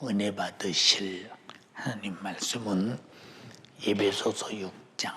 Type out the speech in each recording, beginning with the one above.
은혜 받으실 하나님 말씀은 에베소서 6장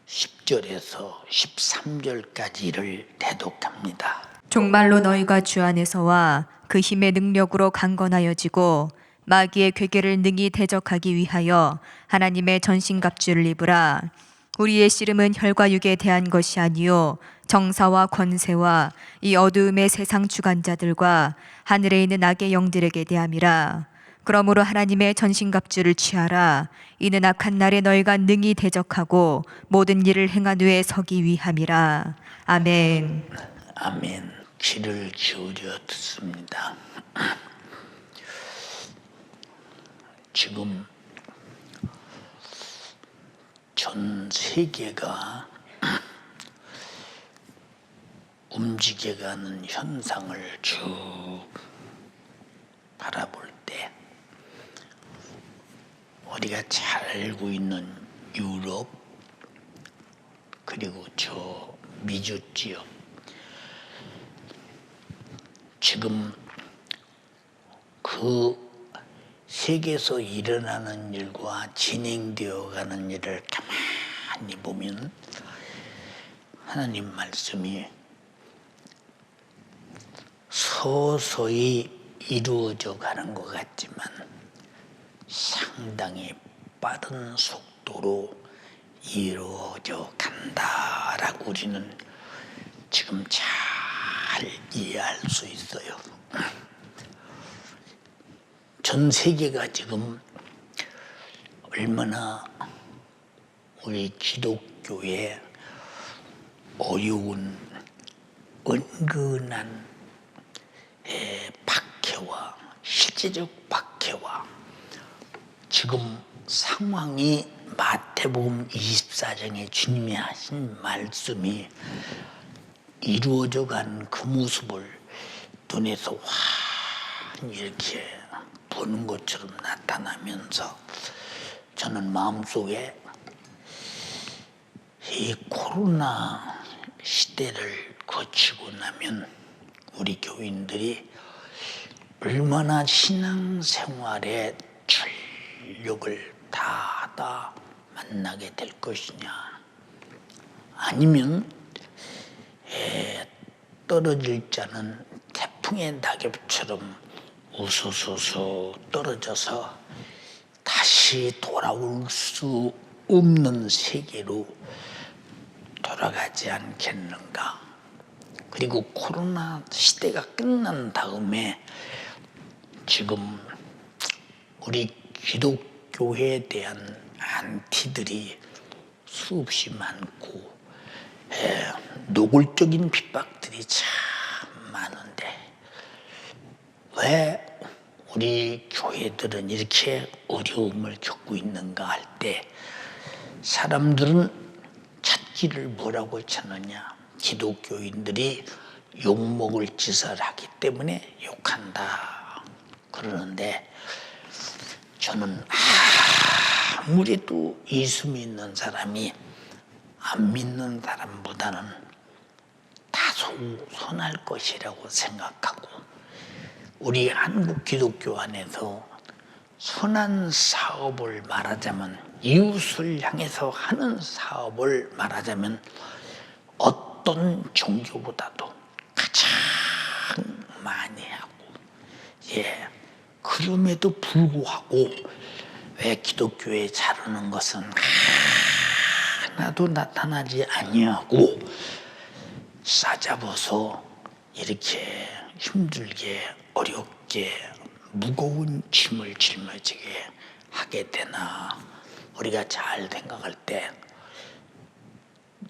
10절에서 13절까지를 대독합니다. 종말로 너희가 주 안에서와 그 힘의 능력으로 강건하여지고 마귀의 괴계를 능히 대적하기 위하여 하나님의 전신갑주를 입으라. 우리의 씨름은 혈과 육에 대한 것이 아니요 정사와 권세와 이 어두움의 세상 주관자들과 하늘에 있는 악의 영들에게 대함이라. 그러므로 하나님의 전신갑주를 취하라. 이는 악한 날에 너희가 능히 대적하고 모든 일을 행한 후에 서기 위함이라. 아멘. 아멘. 귀를 기울여 듣습니다. 지금 전 세계가 움직여가는 현상을 쭉 바라볼 때 우리가 잘 알고 있는 유럽 그리고 저 미주 지역 지금 그 세계에서 일어나는 일과 진행되어 가는 일을 가만히 보면 하나님 말씀이 서서히 이루어져 가는 것 같지만 상당히 빠른 속도로 이루어져 간다라고 우리는 지금 잘 이해할 수 있어요. 전 세계가 지금 얼마나 우리 기독교의 어려운 은근한 박해와 실제적 박해와 지금 상황이 마태복음 24장에 주님이 하신 말씀이 이루어져 간 그 모습을 눈에서 환히 이렇게 보는 것처럼 나타나면서 저는 마음속에 이 코로나 시대를 거치고 나면 우리 교인들이 얼마나 신앙생활에 전력을 다하다 만나게 될 것이냐, 아니면 떨어질 자는 태풍의 낙엽처럼 우수수수 떨어져서 다시 돌아올 수 없는 세계로 돌아가지 않겠는가. 그리고 코로나 시대가 끝난 다음에 지금 우리 기독교에 대한 안티들이 수없이 많고 노골적인 핍박들이 참 많은데 왜 우리 교회들은 이렇게 어려움을 겪고 있는가 할 때 사람들은 찾기를 뭐라고 찾느냐, 기독교인들이 욕먹을 짓을 하기 때문에 욕한다 그러는데, 저는 아무래도 예수 믿는 사람이 안 믿는 사람보다는 다소 선할 것이라고 생각하고, 우리 한국 기독교 안에서 선한 사업을 말하자면, 이웃을 향해서 하는 사업을 말하자면 어떤 종교보다도 가장 많이 하고, 그럼에도 불구하고 왜 기독교에 자르는 것은 하나도 나타나지 아니하고 싸잡아서 이렇게 힘들게 어렵게 무거운 짐을 짊어지게 하게 되나. 우리가 잘 생각할 때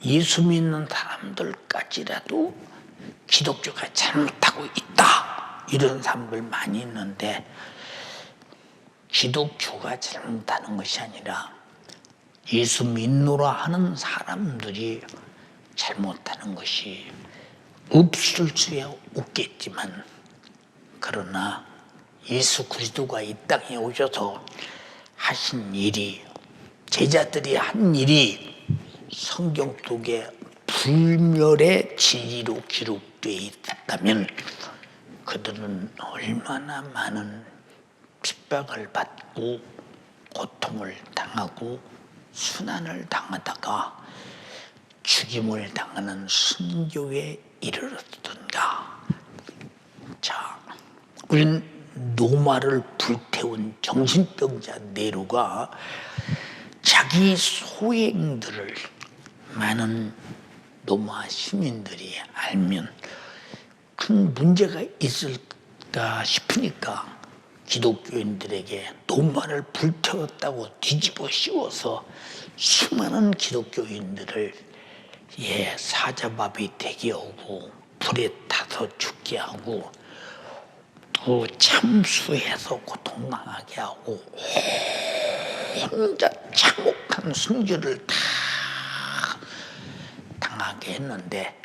예수 믿는 사람들까지라도 기독교가 잘못하고 있다 이런 사람들 많이 있는데, 기독교가 잘못하는 것이 아니라 예수 믿노라 하는 사람들이 잘못하는 것이 없을 수야 없겠지만, 그러나 예수 그리스도가 이 땅에 오셔서 하신 일이, 제자들이 한 일이 성경 속에 불멸의 진리로 기록되어 있다면 그들은 얼마나 많은 핍박을 받고 고통을 당하고 순환을 당하다가 죽임을 당하는 순교에 이르렀던가. 자, 우리는 노마를 불태운 정신병자 네로가 자기 소행들을 많은 로마 시민들이 알면 큰 문제가 있을까 싶으니까 기독교인들에게 노마를 불태웠다고 뒤집어 씌워서 수많은 기독교인들을 사자밥이 되게 하고 불에 타서 죽게 하고 또 참수해서 고통당하게 하고 혼자 참혹한 순교를 다 당하게 했는데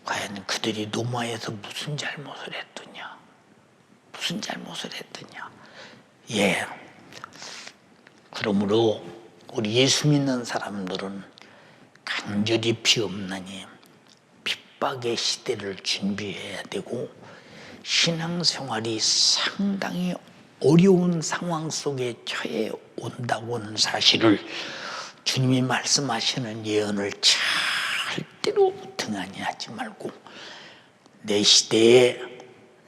과연 그들이 노마에서 무슨 잘못을 했더냐? 무슨 잘못을 했더냐? 그러므로 우리 예수 믿는 사람들은 간절히 비옵나니 핍박의 시대를 준비해야 되고 신앙생활이 상당히 어려운 상황 속에 처해 온다고는 사실을 주님이 말씀하시는 예언을 절대로 등한히 하지 말고 내 시대에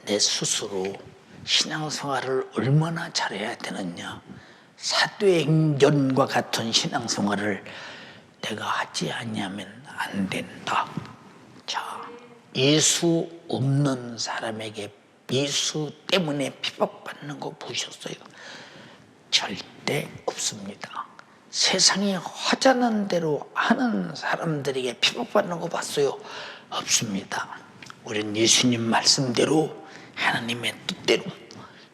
내 스스로 신앙생활을 얼마나 잘해야 되느냐. 사도행전과 같은 신앙생활을 내가 하지 않으면 안 된다. 자, 예수 없는 사람에게 예수 때문에 핍박받는 거 보셨어요? 절대 없습니다. 세상이 하자는 대로 하는 사람들에게 핍박받는 거 봤어요? 없습니다. 우리는 예수님 말씀대로 하나님의 뜻대로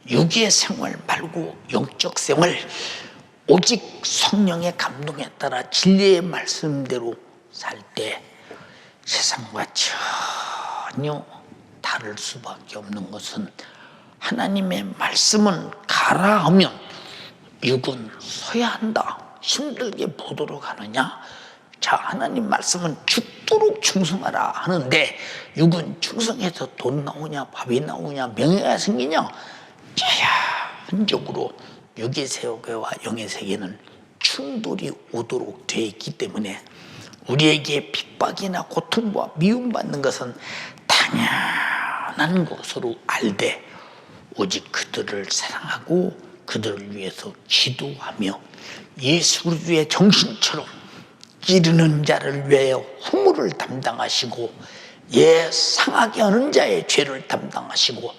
육의 생활 말고 영적 생활, 오직 성령의 감동에 따라 진리의 말씀대로 살 때 세상과 전혀 다를 수밖에 없는 것은 하나님의 말씀은 가라 하면 육은 서야 한다. 힘들게 보도록 하느냐? 자, 하나님 말씀은 죽도록 충성하라 하는데 육은 충성해서 돈 나오냐, 밥이 나오냐, 명예가 생기냐? 자연적으로 육의 세계와 영의 세계는 충돌이 오도록 되어 있기 때문에 우리에게 핍박이나 고통과 미움받는 것은 당연한 것으로 알되 오직 그들을 사랑하고 그들을 위해서 기도하며 예수 그리스도의 정신처럼 기르는 자를 위하여 후무를 담당하시고 상하게 하는 자의 죄를 담당하시고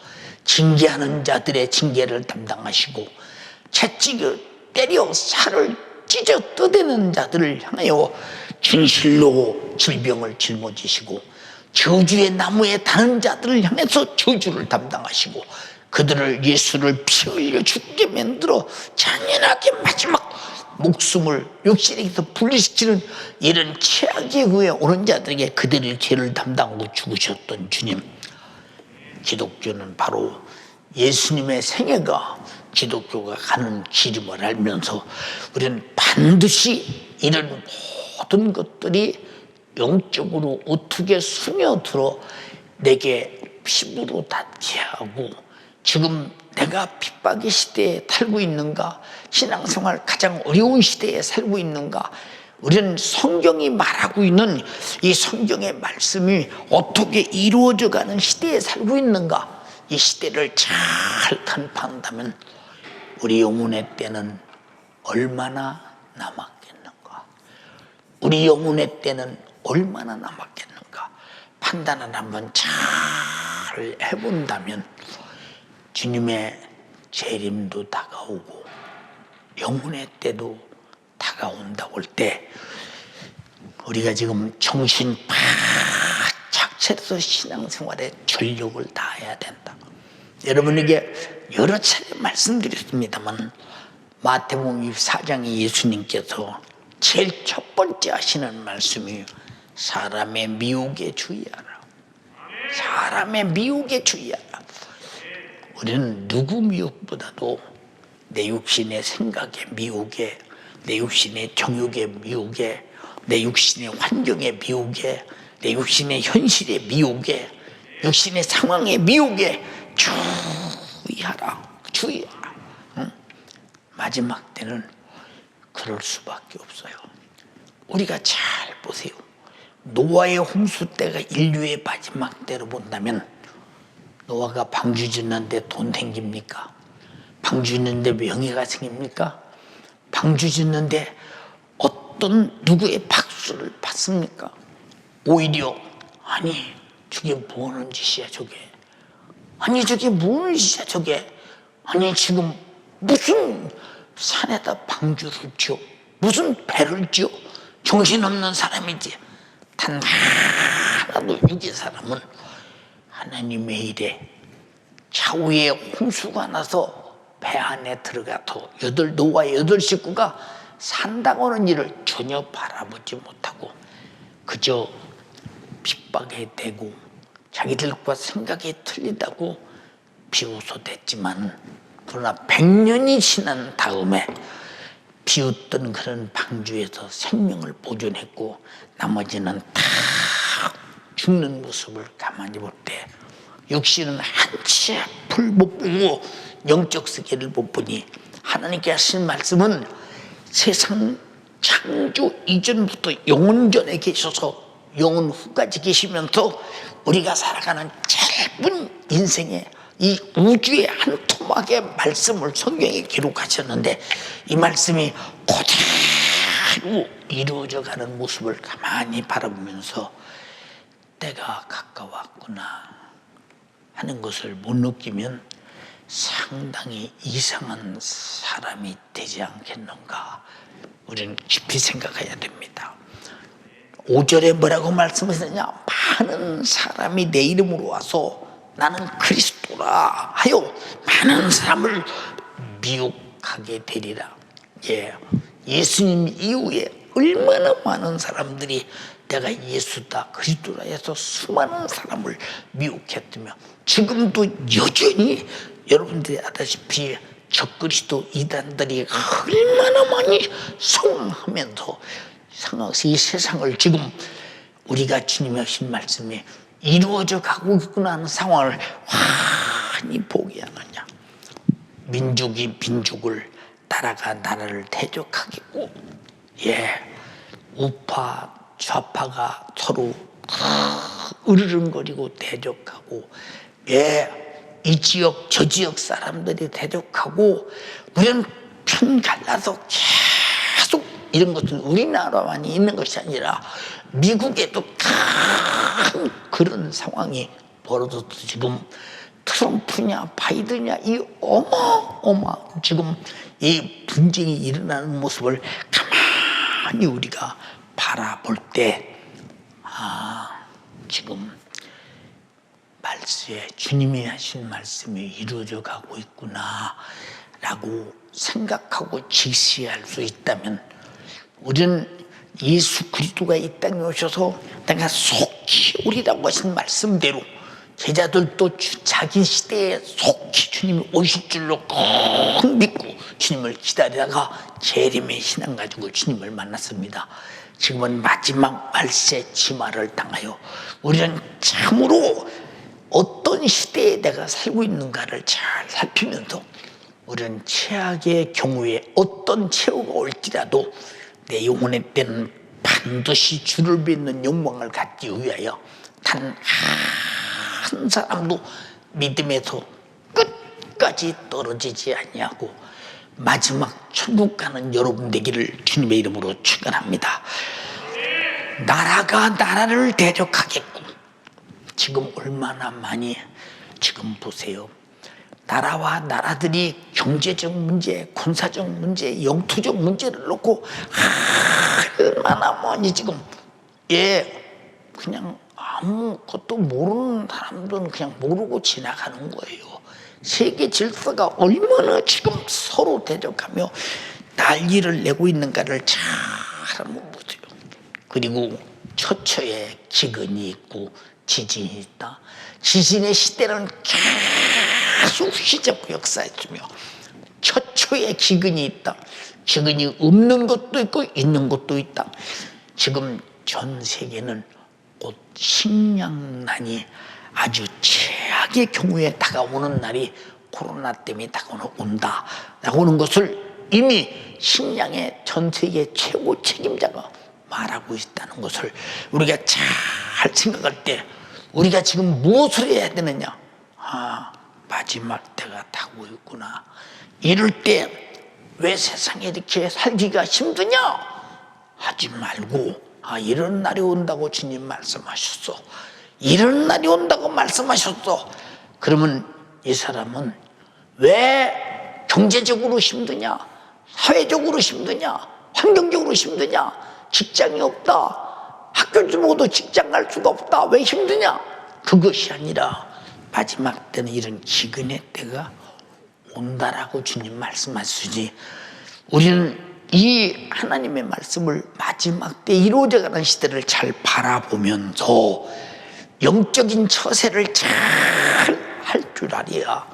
징계하는 자들의 징계를 담당하시고 채찍을 때려 살을 찢어 뜯어내는 자들을 향하여 진실로 질병을 짊어지시고 저주의 나무에 다는 자들을 향해서 저주를 담당하시고 그들을 예수를 피 흘려 죽게 만들어 잔인하게 마지막 목숨을 욕실에서 분리시키는 이런 최악의 후에 오는 자들에게 그들의 죄를 담당하고 죽으셨던 주님. 기독교는 바로 예수님의 생애가 기독교가 가는 길임을 알면서 우리는 반드시 이런 모든 것들이 영적으로 어떻게 스며들어 내게 피부로 닿게 하고 지금 내가 핍박의 시대에 살고 있는가, 신앙생활 가장 어려운 시대에 살고 있는가, 우리는 성경이 말하고 있는 이 성경의 말씀이 어떻게 이루어져 가는 시대에 살고 있는가, 이 시대를 잘 간파한다면 우리 영혼의 때는 얼마나 남았겠는가, 우리 영혼의 때는 얼마나 남았겠는가 판단을 한번 잘 해본다면 주님의 재림도 다가오고 영혼의 때도 다가온다고 할 때 우리가 지금 정신 바짝 차려서 신앙생활에 전력을 다해야 된다. 여러분에게 여러 차례 말씀드렸습니다만 마태복음 24장에 예수님께서 제일 첫 번째 하시는 말씀이 사람의 미혹에 주의하라. 사람의 미혹에 주의하라. 우리는 누구 미혹보다도 내 육신의 생각의 미혹에, 내 육신의 정욕의 미혹에, 내 육신의 환경의 미혹에, 내 육신의 현실의 미혹에, 육신의 상황의 미혹에 주의하라. 주의하라. 마지막 때는 그럴 수밖에 없어요. 우리가 잘 보세요. 노아의 홍수 때가 인류의 마지막 때로 본다면 노아가 방주 짓는데 돈 생깁니까? 방주 짓는데 명예가 생깁니까? 방주 짓는데 어떤 누구의 박수를 받습니까? 오히려 아니 저게 뭐하는 짓이야 저게, 아니 저게 뭐하는 짓이야 저게, 아니 지금 무슨 산에다 방주를 지어, 무슨 배를 지어, 정신없는 사람이지. 단 하나도 육의 사람은 하나님의 일에 차후에 홍수가 나서 배 안에 들어가서 노아의 8식구가 산다고는 일을 전혀 바라보지 못하고 그저 핍박에 대고 자기들과 생각이 틀리다고 비웃어댔지만, 그러나 100년이 지난 다음에 비웃던 그런 방주에서 생명을 보존했고 나머지는 다 죽는 모습을 가만히 볼 때 육신은 한치 앞을 못 보고 영적 세계를 못 보니, 하나님께 하신 말씀은 세상 창조 이전부터 영원전에 계셔서 영원 후까지 계시면서 우리가 살아가는 짧은 인생에 이 우주의 한 토막의 말씀을 성경에 기록하셨는데, 이 말씀이 그대로 이루어져 가는 모습을 가만히 바라보면서 때가 가까웠구나 하는 것을 못 느끼면 상당히 이상한 사람이 되지 않겠는가, 우리는 깊이 생각해야 됩니다. 5절에 뭐라고 말씀하셨냐? 많은 사람이 내 이름으로 와서 나는 그리스도라 하여 많은 사람을 미혹하게 되리라. 예수님 이후에 얼마나 많은 사람들이 내가 예수다 그리스도라 해서 수많은 사람을 미혹했다며, 지금도 여전히 여러분들이 아다시피 적그리스도 이단들이 얼마나 많이 성황하면서 이 세상을 지금 우리가 주님이 하신 말씀에 이루어져 가고 있구나 하는 상황을 환히 보게 하느냐. 민족이 민족을, 나라가 나라를 대적하겠고, 우파 좌파가 서로 으르렁거리고 대적하고, 이 지역 저 지역 사람들이 대적하고, 우리는 편 갈라서 계속 이런 것은 우리나라만 있는 것이 아니라 미국에도 큰 그런 상황이 벌어져서 지금 트럼프냐 바이든이냐 이 지금 이 분쟁이 일어나는 모습을 가만히 우리가 바라볼 때, 지금 말씀에 주님이 하신 말씀이 이루어져 가고 있구나 라고 생각하고 직시할 수 있다면, 우리는 예수 그리스도가 이 땅에 오셔서 내가 속히 오리라고 하신 말씀대로 제자들도 자기 시대에 속히 주님이 오실 줄로 꼭 믿고 주님을 기다리다가 재림의 신앙 가지고 주님을 만났습니다. 지금은 마지막 말세 지마를 당하여 우리는 참으로 어떤 시대에 내가 살고 있는가를 잘 살피면서, 우리는 최악의 경우에 어떤 최후가 올지라도 내 영혼의 때는 반드시 주를 믿는 영광을 갖기 위하여 단 한 사람도 믿음에서 끝까지 떨어지지 아니하고 마지막 천국 가는 여러분 되기를 주님의 이름으로 축원합니다. 나라가 나라를 대적하겠고, 지금 얼마나 많이, 지금 보세요. 나라와 나라들이 경제적 문제, 군사적 문제, 영토적 문제를 놓고 얼마나 많이 지금 그냥 아무것도 모르는 사람들은 그냥 모르고 지나가는 거예요. 세계 질서가 얼마나 지금 서로 대적하며 난리를 내고 있는가를 잘 한번 보세요. 그리고 처처에 기근이 있고 지진이 있다. 지진의 시대는 계속 시작고 역사했으며, 처처에 기근이 있다. 기근이 없는 것도 있고 있는 것도 있다. 지금 전 세계는 곧 식량난이 아주 최악의 경우에 다가오는 날이 코로나 때문에 다가온다 라고 하는 것을 이미 식량의 전 세계 최고 책임자가 말하고 있다는 것을 우리가 잘 생각할 때 우리가 지금 무엇을 해야 되느냐? 마지막 때가 타고 있구나. 이럴 때 왜 세상에 이렇게 살기가 힘드냐? 하지 말고 이런 날이 온다고 주님 말씀하셨어. 이런 날이 온다고 말씀하셨어. 그러면 이 사람은 왜 경제적으로 힘드냐? 사회적으로 힘드냐? 환경적으로 힘드냐? 직장이 없다. 학교 주고도 직장 갈 수가 없다. 왜 힘드냐? 그것이 아니라 마지막 때는 이런 기근의 때가 온다라고 주님 말씀하시니 우리는 이 하나님의 말씀을 마지막 때 이루어져가는 시대를 잘 바라보면서 영적인 처세를 잘 할 줄 알아야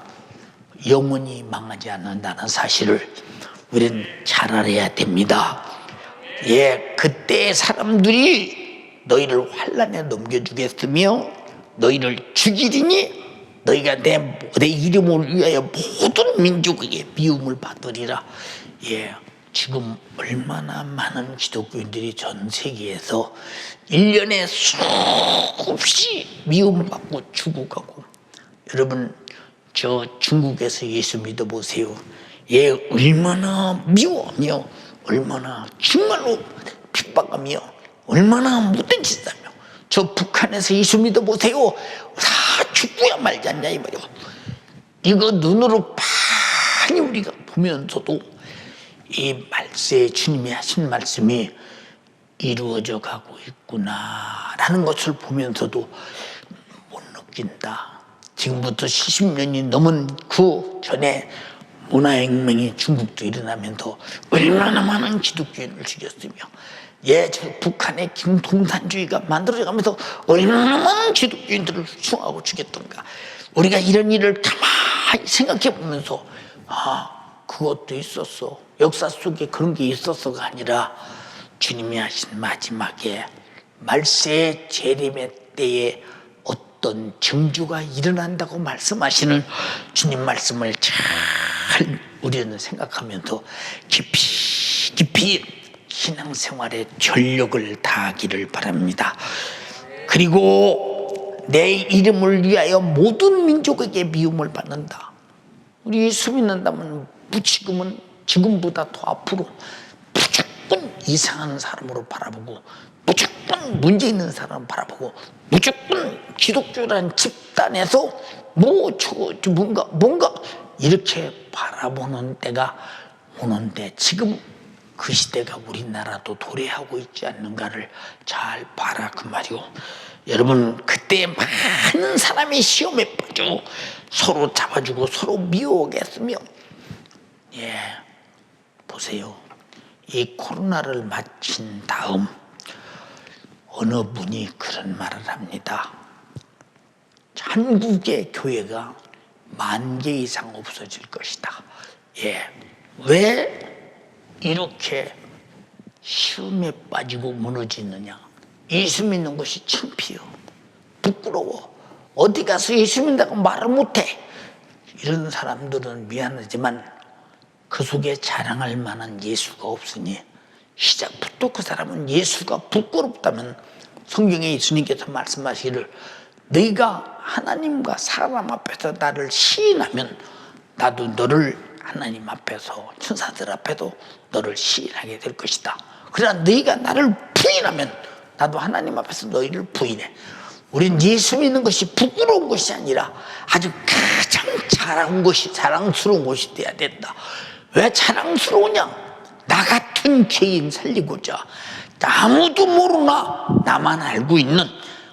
영원히 망하지 않는다는 사실을 우리는 잘 알아야 됩니다. 그때 사람들이 너희를 환난에 넘겨주겠으며 너희를 죽이리니 너희가 내 이름을 위하여 모든 민족에게 미움을 받으리라. 지금 얼마나 많은 기독교인들이 전 세계에서 1년에 수없이 미움받고 죽어가고, 여러분 저 중국에서 예수 믿어보세요. 얼마나 미워하며 얼마나 정말로 핍박하며 얼마나 못된 짓을 하며, 저 북한에서 예수 믿어보세요. 다 죽고야 말지 않냐 이 말이야. 이거 눈으로 많이 우리가 보면서도 이 말세에 주님이 하신 말씀이 이루어져 가고 있구나라는 것을 보면서도 못 느낀다. 지금부터 70년이 넘은 그 전에 문화혁명이 중국도 일어나면서 얼마나 많은 기독교인을 죽였으며, 저 북한의 김동산주의가 만들어가면서 얼마나 많은 기독교인들을 수하고 죽였던가. 우리가 이런 일을 가만히 생각해 보면서 그것도 있었어. 역사 속에 그런 게 있었어가 아니라 주님이 하신 마지막에 말세의 재림의 때에 어떤 정주가 일어난다고 말씀하시는 주님 말씀을 잘 우리는 생각하면서 깊이 신앙생활에 전력을 다하기를 바랍니다. 그리고 내 이름을 위하여 모든 민족에게 미움을 받는다. 우리 예수 믿는다면 무지금은 지금보다 더 앞으로 무조건 이상한 사람으로 바라보고, 무조건 문제 있는 사람 바라보고, 무조건 기독교라는 집단에서 뭔가 이렇게 바라보는 때가 오는데, 지금 그 시대가 우리나라도 도래하고 있지 않는가를 잘 봐라 그 말이오. 여러분, 그때 많은 사람이 시험에 빠져 서로 잡아주고 서로 미워하겠으며, 보세요. 이 코로나를 마친 다음 어느 분이 그런 말을 합니다. 한국의 교회가 10,000개 이상 없어질 것이다. 왜 이렇게 시험에 빠지고 무너지느냐? 예수 믿는 것이 창피해요. 부끄러워. 어디 가서 예수 믿는다고 말을 못해. 이런 사람들은 미안하지만 그 속에 자랑할 만한 예수가 없으니 시작부터 그 사람은 예수가 부끄럽다면 성경에 예수님께서 말씀하시기를 너희가 하나님과 사람 앞에서 나를 시인하면 나도 너를 하나님 앞에서 천사들 앞에도 너를 시인하게 될 것이다. 그러나 너희가 나를 부인하면 나도 하나님 앞에서 너희를 부인해. 우린 예수 믿는 것이 부끄러운 것이 아니라 아주 가장 자랑스러운 것이 돼야 된다. 왜 자랑스러우냐? 나 같은 죄인 살리고자. 아무도 모르나 나만 알고 있는,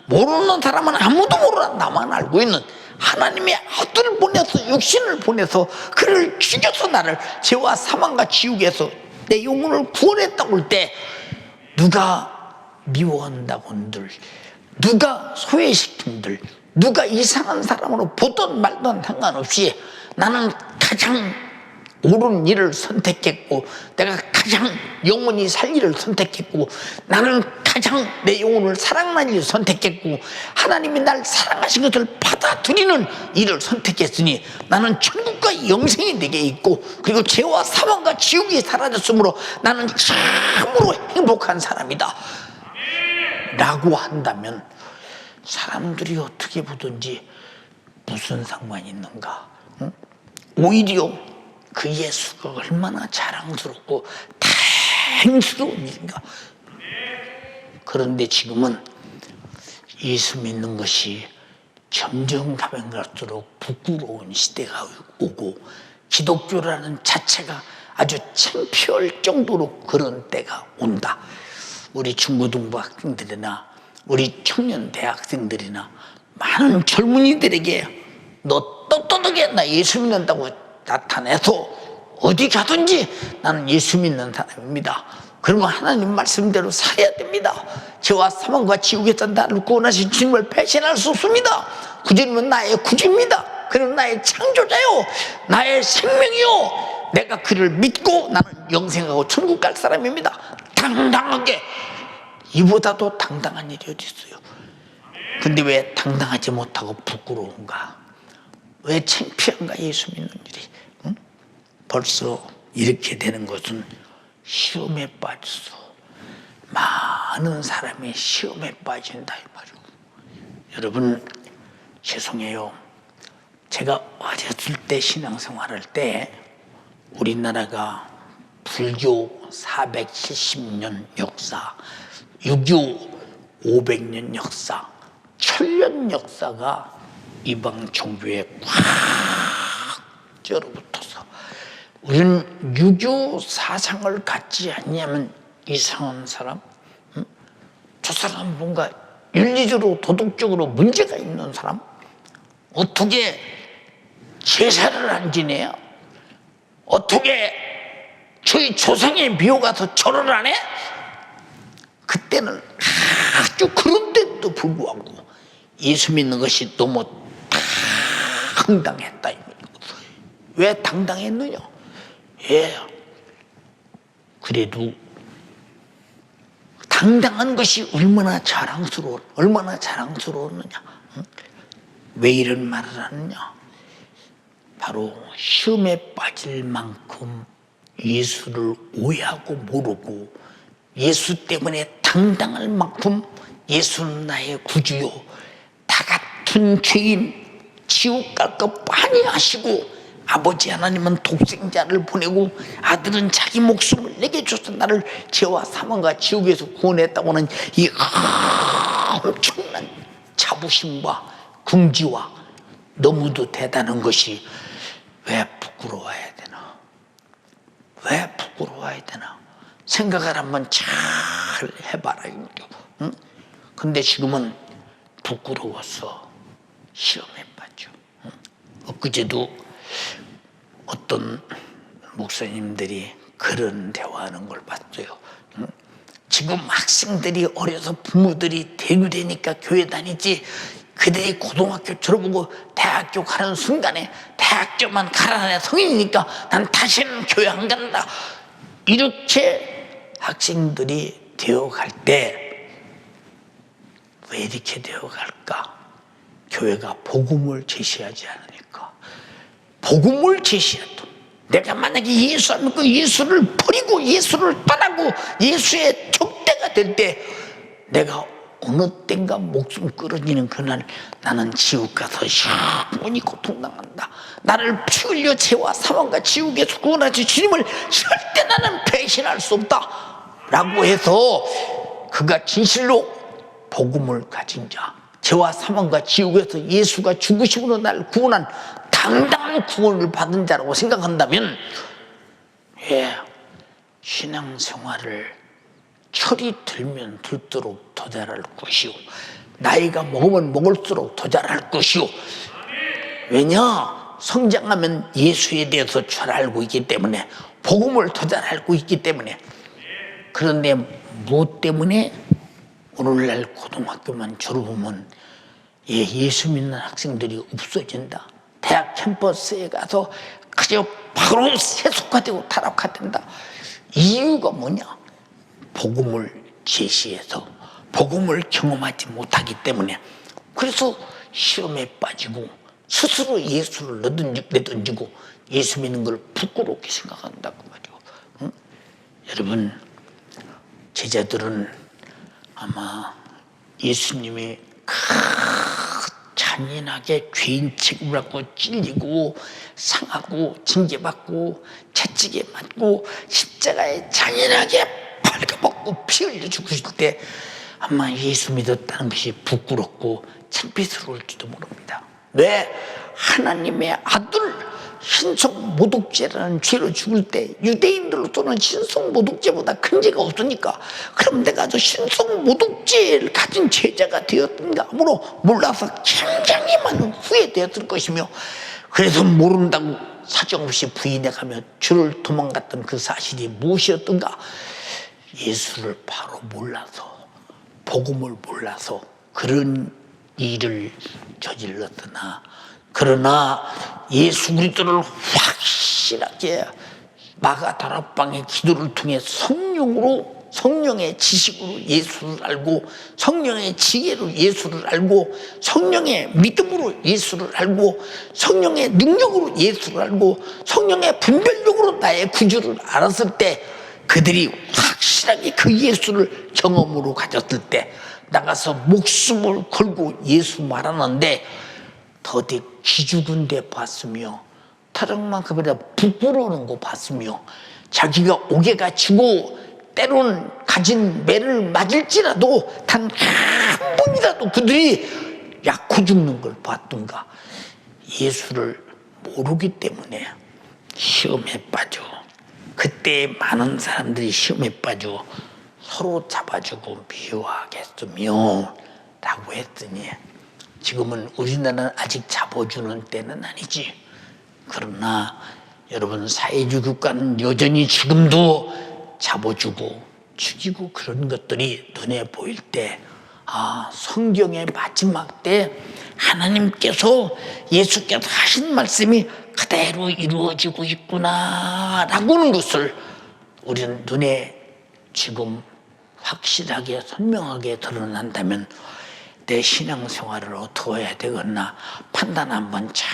모르는 사람은 아무도 모르나 나만 알고 있는 하나님의 아들을 보내서, 육신을 보내서 그를 죽여서 나를 죄와 사망과 지옥에서 내 영혼을 구원했다고 할 때 누가 미워한다고 한들, 누가 소외시킨들, 누가 이상한 사람으로 보던 말던 상관없이 나는 가장 옳은 일을 선택했고 내가 가장 영원히 살기를 선택했고, 나는 가장 내 영혼을 사랑하는 일을 선택했고, 하나님이 날 사랑하신 것을 받아들이는 일을 선택했으니 나는 천국과 영생이 내게 있고, 그리고 죄와 사망과 지옥이 사라졌으므로 나는 참으로 행복한 사람이다 라고 한다면, 사람들이 어떻게 보든지 무슨 상관이 있는가? 응? 오히려 그 예수가 얼마나 자랑스럽고 다행스러운 일인가. 그런데 지금은 예수 믿는 것이 점점 가면 갈수록 부끄러운 시대가 오고, 기독교라는 자체가 아주 창피할 정도로 그런 때가 온다. 우리 중고등부 학생들이나 우리 청년 대학생들이나 많은 젊은이들에게 너 떳떳하게 나 예수 믿는다고 나타내서 어디 가든지 나는 예수 믿는 사람입니다. 그러면 하나님 말씀대로 살아야 됩니다. 죄와 사망과 지옥에서 나를 구원하신 주님을 배신할 수 없습니다. 그 주님은 나의 구주입니다. 그는 나의 창조자요, 나의 생명이요, 내가 그를 믿고 나는 영생하고 천국 갈 사람입니다. 당당하게. 이보다도 당당한 일이 어디 있어요? 근데 왜 당당하지 못하고 부끄러운가? 왜 창피한가? 예수 믿는 일이. 응? 벌써 이렇게 되는 것은 시험에 빠져서 많은 사람이 시험에 빠진다 이 말이고. 여러분, 죄송해요. 제가 어렸을 때 신앙생활할 때 우리나라가 불교 470년 역사, 유교 500년 역사, 1000년 역사가 이방 종교에 꽉 쩔어붙어서, 우리는 유교 사상을 갖지 않냐면 이상한 사람? 응? 저 사람은 뭔가 윤리적으로 도덕적으로 문제가 있는 사람? 어떻게 제사를 안 지내요? 어떻게 저희 조상의 묘 가서 절을 안 해? 그때는 아주 그런데도 불구하고 예수 믿는 것이 너무 당당했다. 왜 당당했느냐? 예. 그래도 당당한 것이 얼마나 자랑스러웠느냐? 응? 왜 이런 말을 하느냐? 바로 시험에 빠질 만큼 예수를 오해하고 모르고, 예수 때문에 당당할 만큼 예수는 나의 구주요, 다 같은 죄인 지옥 갈 것 빤히 하시고, 아버지 하나님은 독생자를 보내고 아들은 자기 목숨을 내게 줘서 나를 죄와 사망과 지옥에서 구원했다고 하는 이 엄청난 자부심과 긍지와 너무도 대단한 것이 왜 부끄러워야 되나? 왜 부끄러워야 되나? 생각을 한번 잘 해봐라. 응? 근데 지금은 부끄러워서 시험에 빠져. 응? 엊그제도 어떤 목사님들이 그런 대화하는 걸 봤어요. 응? 지금 학생들이 어려서 부모들이 대교되니까 교회 다니지, 그들이 고등학교 졸업하고 대학교 가는 순간에 대학교만 가라는 성인이니까 난 다시는 교회 안 간다. 이렇게 학생들이 되어갈 때 왜 이렇게 되어갈까? 교회가 복음을 제시하지 않으니까. 복음을 제시해도 내가 만약에 예수 안 믿고 예수를 버리고 예수를 떠나고 예수의 적대가 될 때, 내가 어느 땐가 목숨 끊어지는 그날 나는 지옥 가서 영원히 고통당한다. 나를 피 흘려 죄와 사망과 지옥에서 구원하신 주님을 절대 나는 배신할 수 없다 라고 해서, 그가 진실로 복음을 가진 자, 죄와 사망과 지옥에서 예수가 죽으심으로 나를 구원한 당당한 구원을 받은 자라고 생각한다면, 예, 신앙생활을 철이 들면 들도록 더 잘할 것이요, 나이가 먹으면 먹을수록 더 잘할 것이요. 왜냐? 성장하면 예수에 대해서 잘 알고 있기 때문에, 복음을 더 잘 알고 있기 때문에. 그런데 무엇 때문에 오늘날 고등학교만 졸업하면 예수 믿는 학생들이 없어진다. 대학 캠퍼스에 가서 그저 바로 세속화되고 타락화된다. 이유가 뭐냐? 복음을 제시해서 복음을 경험하지 못하기 때문에. 그래서 시험에 빠지고 스스로 예수를 내던지고 예수 믿는 걸 부끄럽게 생각한다고 말이요. 응? 여러분, 제자들은 아마 예수님이 잔인하게 죄인 취급을 하고 찔리고 상하고 징계받고 채찍에 맞고 십자가에 잔인하게 발가벗고 피 흘려 죽으실 때 아마 예수 믿었다는 것이 부끄럽고 창피스러울지도 모릅니다. 왜? 하나님의 아들 신성모독죄라는 죄로 죽을 때 유대인들로서는 신성모독죄보다 큰 죄가 없으니까 그럼 내가 저 신성모독죄를 가진 제자가 되었던가 아무로 몰라서 굉장히 많은 후회되었을 것이며, 그래서 모른다고 사정없이 부인해가며 주를 도망갔던 그 사실이 무엇이었던가? 예수를 바로 몰라서, 복음을 몰라서 그런 일을 저질렀으나, 그러나 예수 그리스도를 확실하게 마가다락방의 기도를 통해 성령의 지식으로 예수를 알고, 성령의 지혜로 예수를 알고, 성령의 믿음으로 예수를 알고, 성령의 능력으로 예수를 알고, 성령의 분별력으로 나의 구주를 알았을 때, 그들이 확실하게 그 예수를 경험으로 가졌을 때 나가서 목숨을 걸고 예수 말하는데 더디 기죽은 데 봤으며 타락만큼이나 부끄러우는 거 봤으며 자기가 옥에가 지고 때로는 가진 매를 맞을지라도 단 한 번이라도 그들이 약호 죽는 걸 봤던가. 예수를 모르기 때문에 시험에 빠져. 그때 많은 사람들이 시험에 빠져 서로 잡아주고 미워하겠으며 라고 했더니, 지금은 우리나라는 아직 잡아주는 때는 아니지. 그러나 여러분, 사회주의 국가는 여전히 지금도 잡아주고 죽이고 그런 것들이 눈에 보일 때, 아, 성경의 마지막 때 하나님께서, 예수께서 하신 말씀이 그대로 이루어지고 있구나 라고 하는 것을 우리는 눈에 지금 확실하게 선명하게 드러난다면 내 신앙생활을 어떻게 해야 되겠나 판단 한번 잘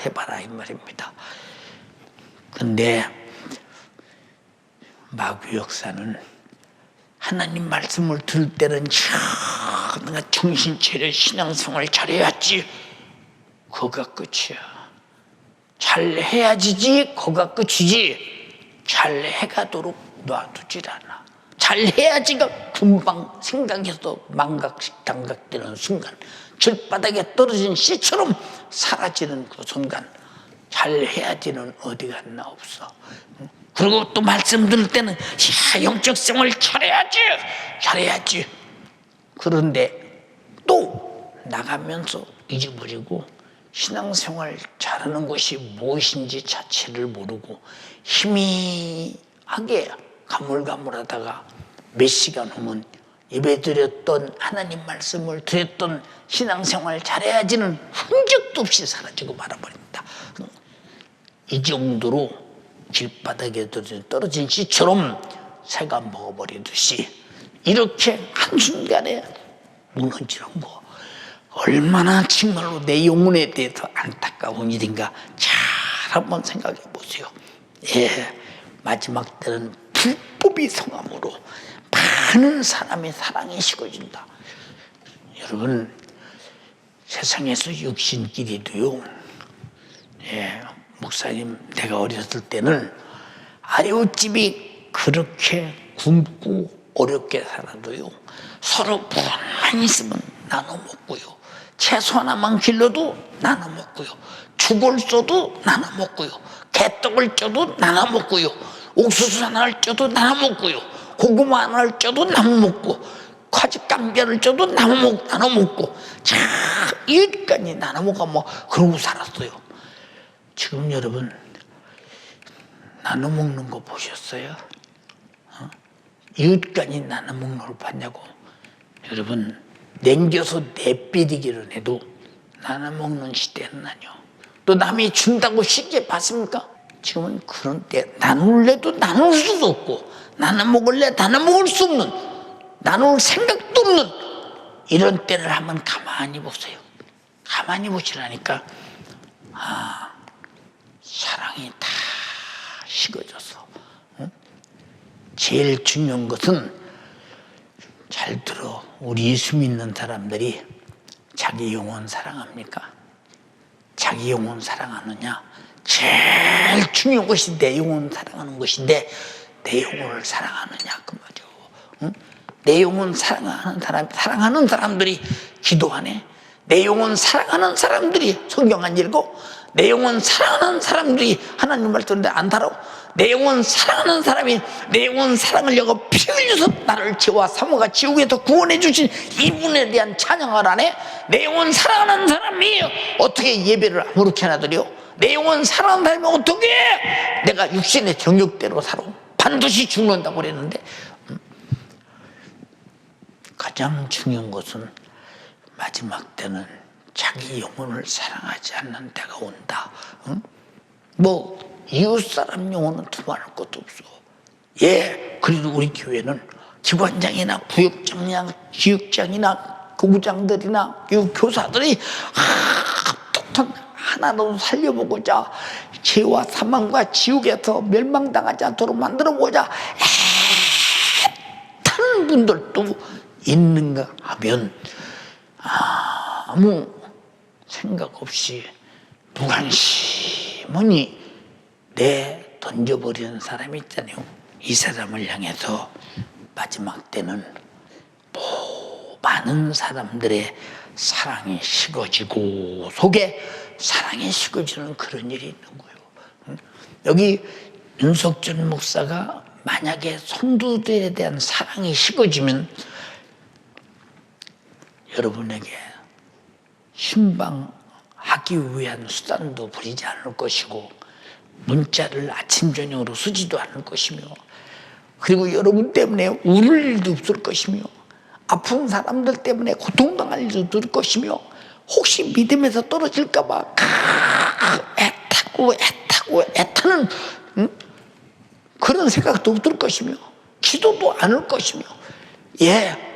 해봐라 이 말입니다. 근데 마귀 역사는 하나님 말씀을 들을 때는 내가 정신 차려 신앙생활 잘해야지, 그거가 끝이야. 잘해야지지, 그거가 끝이지. 잘해가도록 놔두질 않아. 잘해야지가 금방 생각해서 망각되는 순간, 길바닥에 떨어진 씨처럼 사라지는 그 순간, 잘해야지는 어디 갔나 없어. 그리고 또 말씀 들을 때는 야, 영적 생활 잘해야지. 그런데 또 나가면서 잊어버리고 신앙생활 잘하는 것이 무엇인지 자체를 모르고 희미하게 가물가물하다가 몇 시간 후면 예배드렸던 하나님 말씀을 드렸던 신앙생활 잘해야지는 흔적도 없이 사라지고 말아버립니다. 이 정도로 길바닥에 떨어진 씨처럼 새가 먹어버리듯이 이렇게 한순간에 무너지는 거, 얼마나 정말로 내 영혼에 대해서 안타까운 일인가 잘 한번 생각해 보세요. 예, 마지막 때는 불법이 성함으로 많은 사람의 사랑이 식어진다. 여러분, 세상에서 육신끼리도요, 예, 목사님, 내가 어렸을 때는 아랫집이 그렇게 굶고 어렵게 살아도요, 서로 불만 있으면 나눠 먹고요, 채소 하나만 길러도 나눠 먹고요, 죽을 써도 나눠 먹고요, 개떡을 쪄도 나눠 먹고요, 옥수수 하나를 쪄도 나눠 먹고요, 고구마 하나를 쪄도 나눠 먹고, 과즙감별을 쪄도 나눠 먹고, 자, 이웃간이 나눠 먹어 뭐 그러고 살았어요. 지금 여러분, 나눠 먹는 거 보셨어요? 이웃간이 나눠 먹는 걸 봤냐고. 여러분, 냉겨서 내비리기를 해도 나눠 먹는 시대는 아니요. 또 남이 준다고 쉽게 받습니까? 지금은 그런 때 나눌래도 나눌 수도 없고 나는 먹을래, 나는 먹을 수 없는, 나눌 생각도 없는 이런 때를 한번 가만히 보세요. 가만히 보시라니까 사랑이 다 식어져서. 제일 중요한 것은, 잘 들어, 우리 예수 믿는 사람들이 자기 영혼 사랑합니까? 자기 영혼 사랑하느냐? 제일 중요한 것이 내 영혼 사랑하는 것인데, 내 영혼을 사랑하느냐 그 말이요. 내 영혼 사랑하는 사람들이 기도하네. 내 영혼 사랑하는 사람들이 성경 안 읽고, 내 영혼 사랑하는 사람들이 하나님 말씀을 안 살아. 내 영혼 사랑하는 사람이 내 영혼 사랑을 여겨 피 흘려서 나를 죄와 사모가 지옥에서 구원해 주신 이분에 대한 찬양을 안 해? 내 영혼 사랑하는 사람이 어떻게 예배를 아무렇게 하나 드려? 내 영혼 사랑하는 사람이 어떻게 내가 육신의 정욕대로 살아? 반드시 죽는다고 그랬는데. 가장 중요한 것은 마지막 때는 자기 영혼을 사랑하지 않는 때가 온다. 뭐 이웃사람 영혼은 두말할 것도 없어. 예, 그래도 우리 교회는 기관장이나 구역장이나 지역장이나 교구장들이나 교사들이 톡톡 하나도 살려보고자, 죄와 사망과 지옥에서 멸망당하지 않도록 만들어보자 애타는 분들도 있는가 하면 아무 생각 없이 무관심하니 내 던져버리는 사람이 있잖아요. 이 사람을 향해서 마지막 때는 많은 사람들의 사랑이 식어지고 속에 사랑이 식어지는 그런 일이 있는 거예요. 여기 윤석준 목사가 만약에 성도들에 대한 사랑이 식어지면 여러분에게 신방하기 위한 수단도 부리지 않을 것이고, 문자를 아침 저녁으로 쓰지도 않을 것이며, 그리고 여러분 때문에 울을 일도 없을 것이며, 아픈 사람들 때문에 고통당할 일도 없을 것이며, 혹시 믿음에서 떨어질까 봐 애타는 그런 생각도 없을 것이며, 기도도 않을 것이며. 예.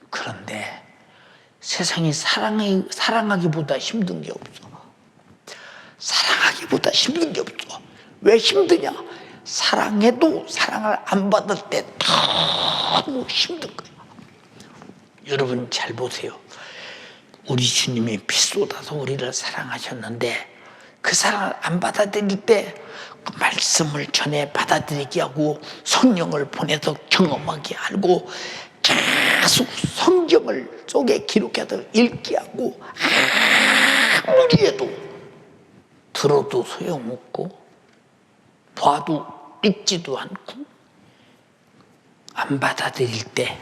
그런데 세상이 사랑하기보다 힘든 게 없어. 사랑하기보다 힘든 게 없어. 왜 힘드냐? 사랑해도 사랑을 안 받을 때 너무 힘든 거야. 여러분 잘 보세요. 우리 주님이 피 쏟아서 우리를 사랑하셨는데, 그 사랑을 안 받아들일 때 그 말씀을 전해 받아들이게 하고, 성령을 보내서 경험하게 하고, 계속 성경을 속에 기록해서 읽게 하고, 아무리 해도 들어도 소용없고 봐도 읽지도 않고, 안 받아들일 때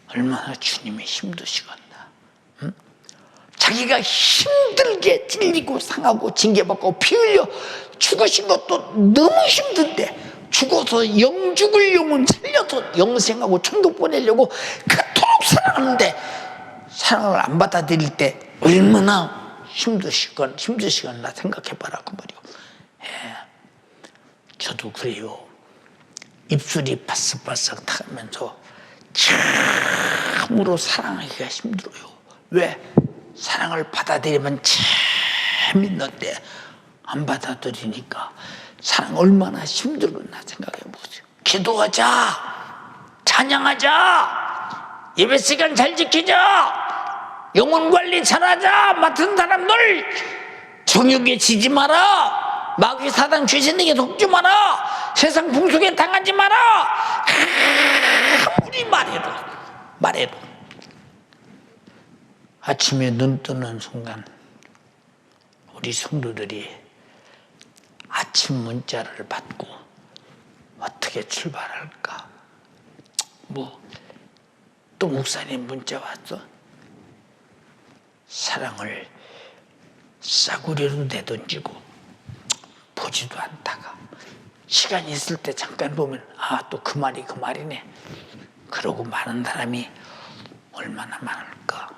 얼마나 주님이 힘드시겠나. 자기가 힘들게 찔리고 상하고 징계받고 피 흘려 죽으신 것도 너무 힘든데, 죽어서 영죽을 영혼 살려서 영생하고 천국 보내려고 그토록 사랑하는데, 사랑을 안 받아들일 때 얼마나 힘드시겠나 생각해봐라 그 말이요. 예. 저도 그래요. 입술이 바싹바싹 타면서 참으로 사랑하기가 힘들어요. 왜? 사랑을 받아들이면 재밌는데 안 받아들이니까 사랑 얼마나 힘들었나 생각해보세요. 기도하자, 찬양하자, 예배 시간 잘 지키자, 영혼 관리 잘하자. 맡은 사람들 정욕에 지지 마라, 마귀 사단 귀신에게 속지 마라, 세상 풍속에 당하지 마라. 아무리 말해도 아침에 눈 뜨는 순간 우리 성도들이 아침 문자를 받고 어떻게 출발할까? 또 목사님 문자 왔어? 사랑을 싸구려로 내던지고 보지도 않다가 시간이 있을 때 잠깐 보면 또 그 말이네. 그러고 많은 사람이 얼마나 많을까?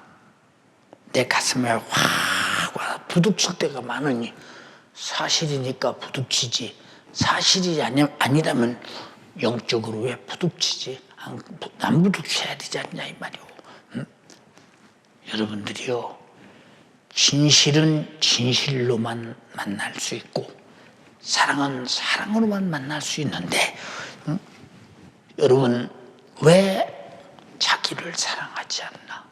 내 가슴에 확 와 부딪힐 때가 많으니, 사실이니까 부딪히지 사실이 아니라면 영적으로 왜 부딪히지? 안 부딪혀야 되지 않냐 이 말이오. 응? 여러분들이요, 진실은 진실로만 만날 수 있고 사랑은 사랑으로만 만날 수 있는데, 응? 여러분 왜 자기를 사랑하지 않나?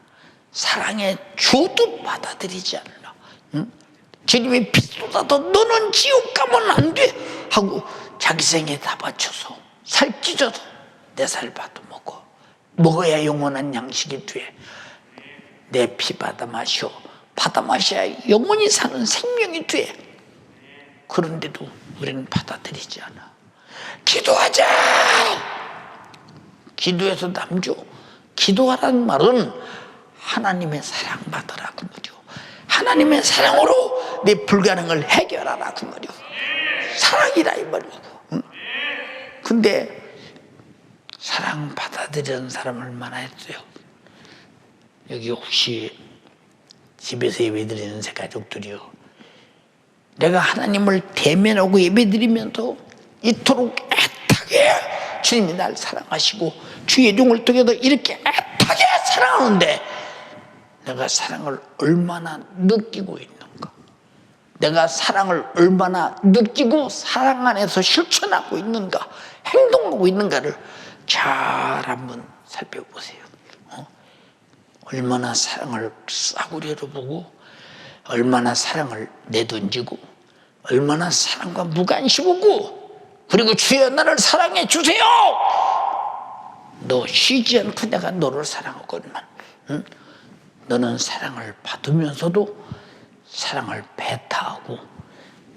사랑의 주도 받아들이지 않나? 응? 주님이 피 쏟아도 너는 지옥 가면 안 돼 하고 자기 생에 다 바쳐서 살 찢어도 내 살 받아 먹어야 영원한 양식이 돼. 내 피 받아 마셔. 받아 마셔야 영원히 사는 생명이 돼. 그런데도 우리는 받아들이지 않아. 기도하자. 기도해서 남줘. 기도하라는 말은 하나님의 사랑 받으라 그 말이오. 하나님의 사랑으로 내 불가능을 해결하라 그 말이오. 사랑이라 이 말이오. 응? 근데 사랑 받아들이는 사람 얼마나 했어요? 여기 혹시 집에서 예배드리는 새 가족들이요, 내가 하나님을 대면하고 예배드리면서 이토록 애타게 주님이 날 사랑하시고 주의 종을 통해서 이렇게 애타게 사랑하는데 내가 사랑을 얼마나 느끼고 있는가? 내가 사랑을 얼마나 느끼고 사랑 안에서 실천하고 있는가, 행동하고 있는가를 잘 한번 살펴보세요. 얼마나 사랑을 싸구려로 보고, 얼마나 사랑을 내던지고, 얼마나 사랑과 무관심하고, 그리고 주여 나를 사랑해 주세요. 너 쉬지 않고 내가 너를 사랑하거든만. 응? 너는 사랑을 받으면서도 사랑을 배타하고,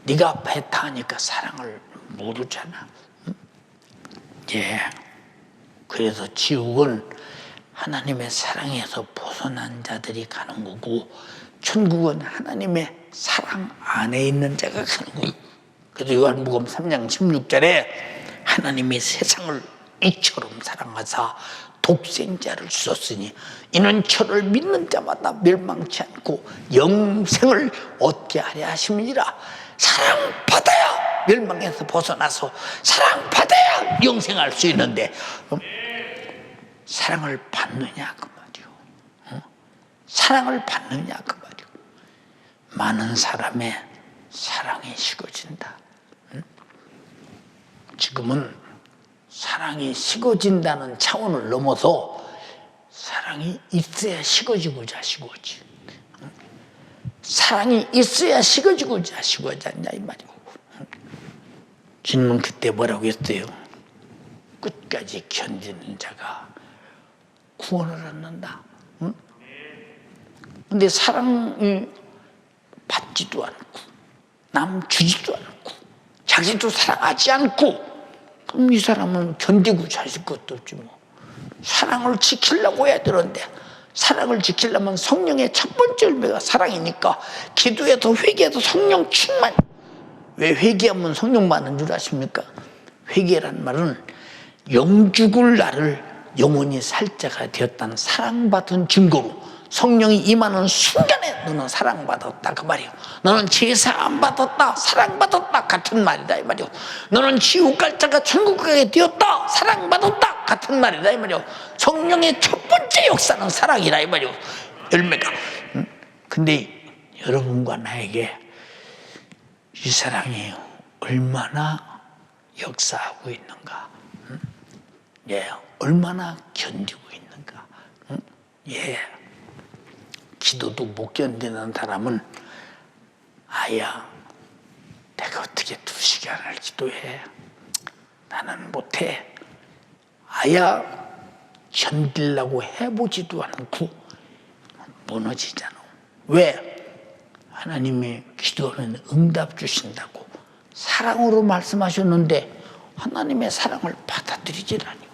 네가 배타하니까 사랑을 모르잖아. 응? 예. 그래서 지옥은 하나님의 사랑에서 벗어난 자들이 가는 거고, 천국은 하나님의 사랑 안에 있는 자가 가는 거고. 그래서 요한복음 3장 16절에 하나님이 세상을 이처럼 사랑하사 독생자를 주셨으니 이는 저를 믿는 자마다 멸망치 않고 영생을 얻게 하려 하심이니라. 사랑받아야 멸망에서 벗어나서 사랑받아야 영생할 수 있는데, 사랑을 받느냐 그 말이오. 사랑을 받느냐 그 말이오. 많은 사람의 사랑이 식어진다. 지금은 사랑이 식어진다는 차원을 넘어서 사랑이 있어야 식어지고자 식어지. 사랑이 있어야 식어지고자 식어지 않냐 이 말이오. 주님은 그때 뭐라고 했어요? 끝까지 견디는 자가 구원을 얻는다. 응? 근데 사랑이 받지도 않고 남 주지도 않고 자기도 사랑하지 않고, 그럼 이 사람은 견디고 자실 것도 없지 뭐. 사랑을 지키려고 해야 되는데, 사랑을 지키려면 성령의 첫 번째 열매가 사랑이니까 기도해서 회개해서 성령 충만. 왜 회개하면 성령 받는 줄 아십니까? 회개란 말은 영죽을 나를 영원히 살 자가 되었다는 사랑받은 증거로, 성령이 임하는 순간에 너는 사랑받았다 그 말이요. 너는 제사함 받았다, 사랑받았다 같은 말이다 이 말이요. 너는 지옥 갈 자가 천국 가게 되었다, 사랑받았다 같은 말이다 이 말이요. 성령의 첫 번째 역사는 사랑이라 이 말이요. 열매가. 근데 여러분과 나에게 이 사랑이 얼마나 역사하고 있는가? 예, 얼마나 견디고 있는가? 예. 기도도 못 견디는 사람은 아야, 내가 어떻게 2시간을 기도해? 나는 못해. 아야, 견디려고 해보지도 않고 무너지잖아. 왜? 하나님이 기도하면 응답 주신다고 사랑으로 말씀하셨는데 하나님의 사랑을 받아들이질 않아요.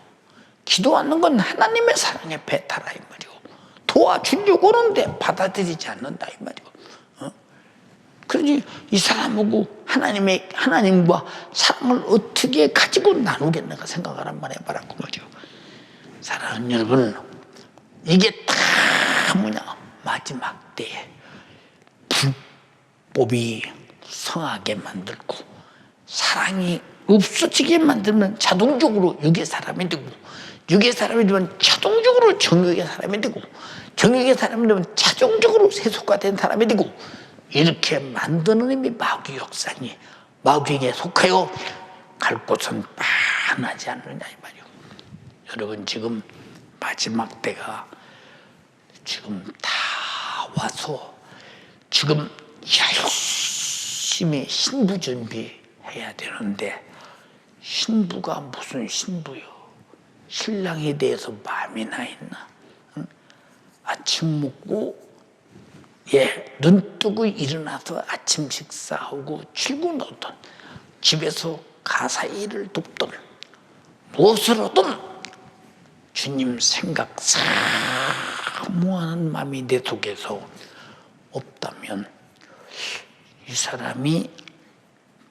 기도하는 건 하나님의 사랑에 배타라 이 말이오. 도와주려고 하는데 받아들이지 않는다 이 말이오. 그러니 이 사람하고 하나님과 사랑을 어떻게 가지고 나누겠는가 생각을 한번 해봐라고 말이오. 사랑하는 여러분, 이게 다 마지막 때에 불법이 성하게 만들고 사랑이 없어지게 만들면 자동적으로 육의 사람이 되고, 육의 사람이 되면 자동적으로 정욕의 사람이 되고, 정욕의 사람이 되면 자동적으로 세속화 된 사람이 되고, 이렇게 만드는 힘이 마귀 역사니 마귀에게 속하여 갈 곳은 빤하지 않느냐 이 말이요. 여러분 지금 마지막 때가 지금 다 와서 지금 열심히 신부 준비해야 되는데, 신부가 무슨 신부요? 신랑에 대해서 마음이 나 있나? 응? 아침 먹고 눈 뜨고 일어나서 아침 식사하고 출근하던, 집에서 가사 일을 돕던, 무엇을 하든 주님 생각 사모하는 마음이 내 속에서 없다면 이 사람이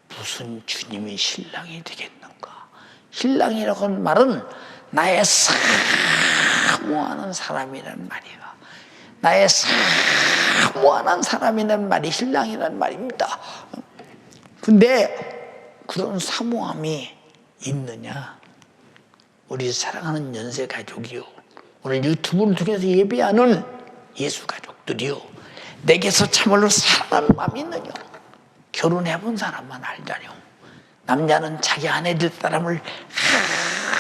무슨 주님의 신랑이 되겠는가? 신랑이라고 하는 말은 나의 사모하는 사람이란 말이야. 나의 사모하는 사람이란 말이 신랑이란 말입니다. 근데 그런 사모함이 있느냐? 우리 사랑하는 연세 가족이요, 오늘 유튜브를 통해서 예배하는 예수 가족들이요, 내게서 참으로 사랑하는 마음이 있느냐? 결혼해본 사람만 알다뇨. 남자는 자기 아내 될 사람을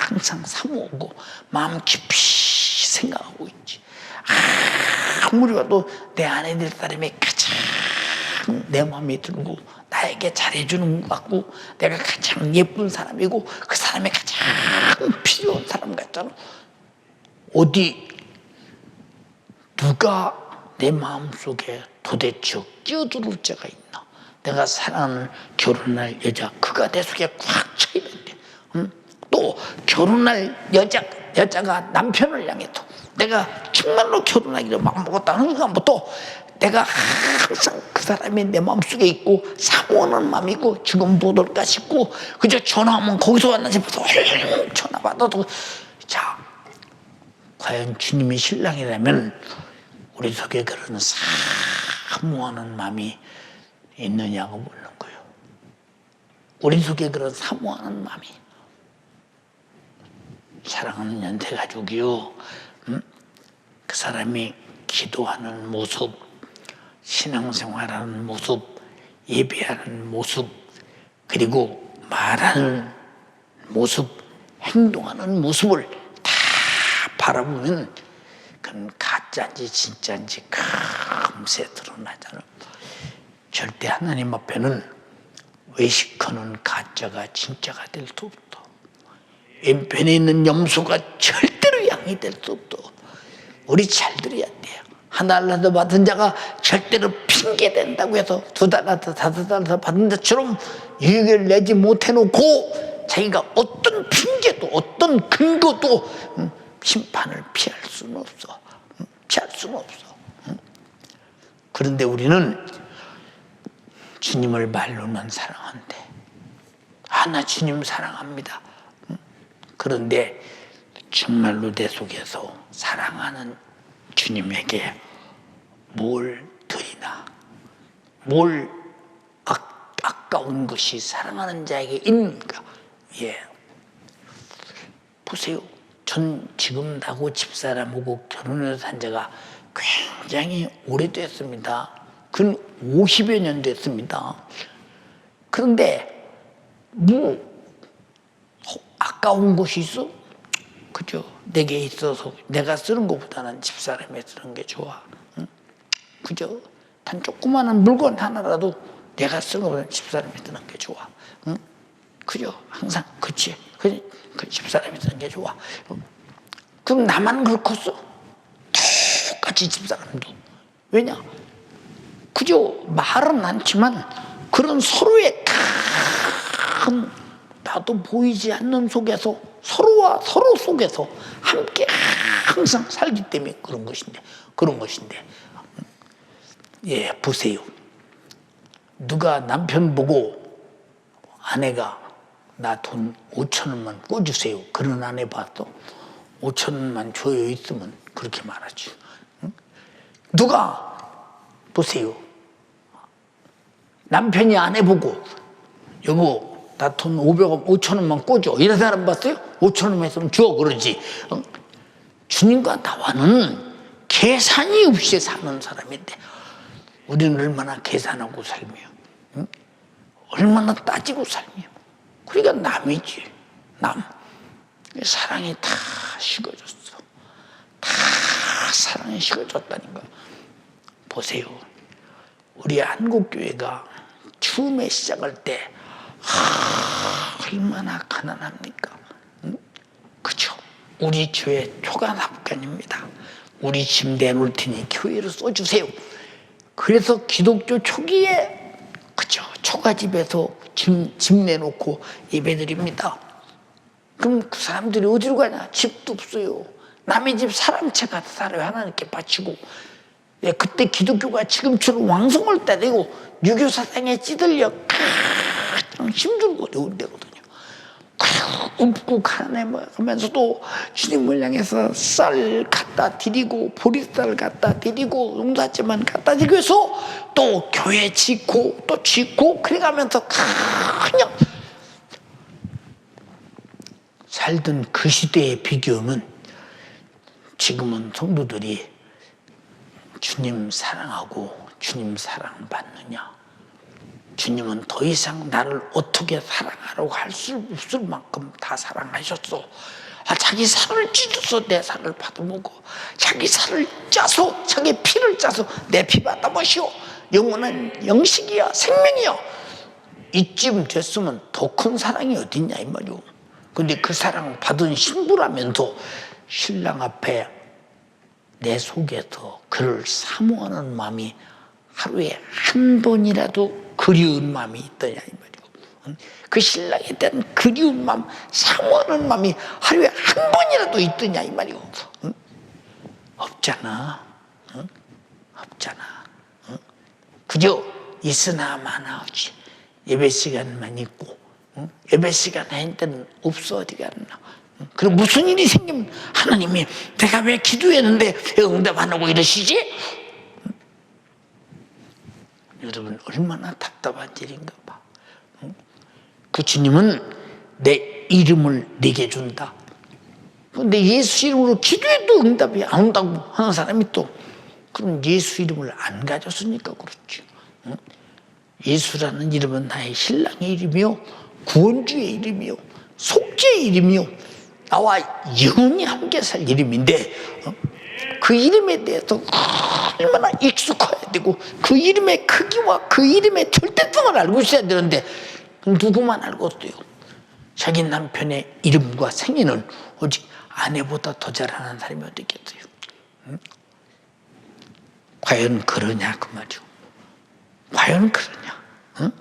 항상 사모하고 마음 깊이 생각하고 있지. 아무리 봐도 내 아내 될 사람이 가장 내 마음에 들고 나에게 잘해주는 것 같고, 내가 가장 예쁜 사람이고 그 사람이 가장 필요한 사람 같잖아. 어디 누가 내 마음속에 도대체 끼어들 자가 있나? 내가 사랑하는 결혼할 여자, 그가 내 속에 꽉 차 있는데, 또 결혼할 여자가 남편을 향해서 내가 정말로 결혼하기를 마음먹었다는 순간부터 내가 항상 그 사람이 내 마음속에 있고 사모하는 마음이고, 지금 못 올까 싶고 그저 전화하면 거기서 왔나 싶어서 전화 받아도, 자, 과연 주님이 신랑이라면 우리 속에 그런 사모하는 마음이 있느냐고 묻는 거예요. 우리 속에 그런 사모하는 마음이. 사랑하는 연태 가족이요, 그 사람이 기도하는 모습, 신앙생활하는 모습, 예배하는 모습, 그리고 말하는 모습, 행동하는 모습을 다 바라보면 그건 가짜인지 진짜인지 금세 드러나잖아. 절대 하나님 앞에는 외식하는 가짜가 진짜가 될 수 없다. 왼편에 있는 염소가 절대로 양이 될 수 없다. 우리 잘 들어야 돼요. 한 달라도 받은 자가 절대로 핑계댄다고 해서 2달라도 5달라도 받은 자처럼 유익을 내지 못해놓고 자기가 어떤 핑계도 어떤 근거도 심판을 피할 수는 없어. 피할 수는 없어. 그런데 우리는 주님을 말로는 사랑한대. 나 주님 사랑합니다. 그런데 정말로 내 속에서 사랑하는 주님에게 뭘 드리나, 뭘 아까운 것이 사랑하는 자에게 있는가? 보세요. 전 지금 나하고 집사람하고 결혼해서 산 지가 굉장히 오래됐습니다. 근 50여 년 됐습니다. 그런데 아까운 것이 있어? 그죠? 내게 있어서 내가 쓰는 것보다는 집사람이 쓰는 게 좋아. 응? 그죠? 단 조그마한 물건 하나라도 내가 쓰는 것보다는 집사람이 쓰는 게 좋아. 응? 그죠? 항상 그치? 그 집사람이 쓰는 게 좋아. 그럼 나만 그렇겠어? 똑같이 집사람도. 왜냐? 그죠? 말은 않지만 그런 서로의 큰 나도 보이지 않는 속에서 서로와 서로 속에서 함께 항상 살기 때문에 그런 것인데 보세요. 누가 남편 보고 아내가 나 돈 5천 원만 꿔주세요, 그런 아내 봤어? 5천 원만 줘요 있으면 그렇게 말하지. 누가 보세요, 남편이 아내 보고 여보 나 돈 500원, 5,000원만 꽂아. 이런 사람 봤어요? 5,000원 했으면 줘, 그러지. 주님과 나와는 계산이 없이 사는 사람인데, 우리는 얼마나 계산하고 살며, 얼마나 따지고 살며. 그러니까 남이지, 남. 사랑이 다 식어졌어. 다 사랑이 식어졌다니까. 보세요. 우리 한국교회가 처음에 시작할 때 얼마나 가난합니까? 그죠? 우리 교회 초간합간입니다. 우리 집 내놓을 테니 교회로 써주세요. 그래서 기독교 초기에 그죠? 초가집에서 집 내놓고 예배드립니다. 그럼 그 사람들이 어디로 가냐? 집도 없어요. 남의 집 사람채 가서 살아요. 하나님께 바치고. 예, 그때 기독교가 지금처럼 왕성할 때되고 유교 사상에 찌들려 가장 힘들고 어려운 때거든요. 굶고 가난해하면서도 주님을 향해서 쌀 갖다 드리고 보리쌀 갖다 드리고 농사지만 갖다 드리고 해서 또 교회 짓고 또 짓고 그래가면서 그냥 살던 그 시대에 비교하면 지금은 성도들이 주님 사랑하고 주님 사랑받느냐? 주님은 더 이상 나를 어떻게 사랑하라고 할 수 없을 만큼 다 사랑하셨어. 자기 살을 찢어서 내 살을 받아먹고 자기 살을 짜서 자기 피를 짜서 내 피 받아마시오. 영원한 영식이야, 생명이야. 이쯤 됐으면 더 큰 사랑이 어딨냐 이 말이오. 근데 그 사랑 받은 신부라면서 신랑 앞에 내 속에서 그를 사모하는 마음이 하루에 한 번이라도 그리운 마음이 있더냐 이 말이오. 그 신랑에 대한 그리운 마음, 사모하는 마음이 하루에 한 번이라도 있더냐 이 말이오. 없잖아. 없잖아. 그저 있으나 마나 하지. 예배 시간만 있고 예배 시간 할 때는 없어 어디 갔나. 그리고 무슨 일이 생기면 하나님이 내가 왜 기도했는데 왜 응답 안 하고 이러시지? 여러분 얼마나 답답한 일인가 봐. 그 주님은 내 이름을 내게 준다. 근데 예수 이름으로 기도해도 응답이 안 온다고 하는 사람이 또 그럼 예수 이름을 안 가졌으니까 그렇죠. 예수라는 이름은 나의 신랑의 이름이요 구원주의 이름이요 속죄의 이름이요 나와 영원히 함께 살 이름인데 그 이름에 대해서 얼마나 익숙해야 되고 그 이름의 크기와 그 이름의 절대성을 알고 있어야 되는데 누구만 알고 있어요. 자기 남편의 이름과 생애는 오직 아내보다 더 잘 아는 사람이 어디 있겠어요. 과연 그러냐 그 말이죠. 과연 그러냐.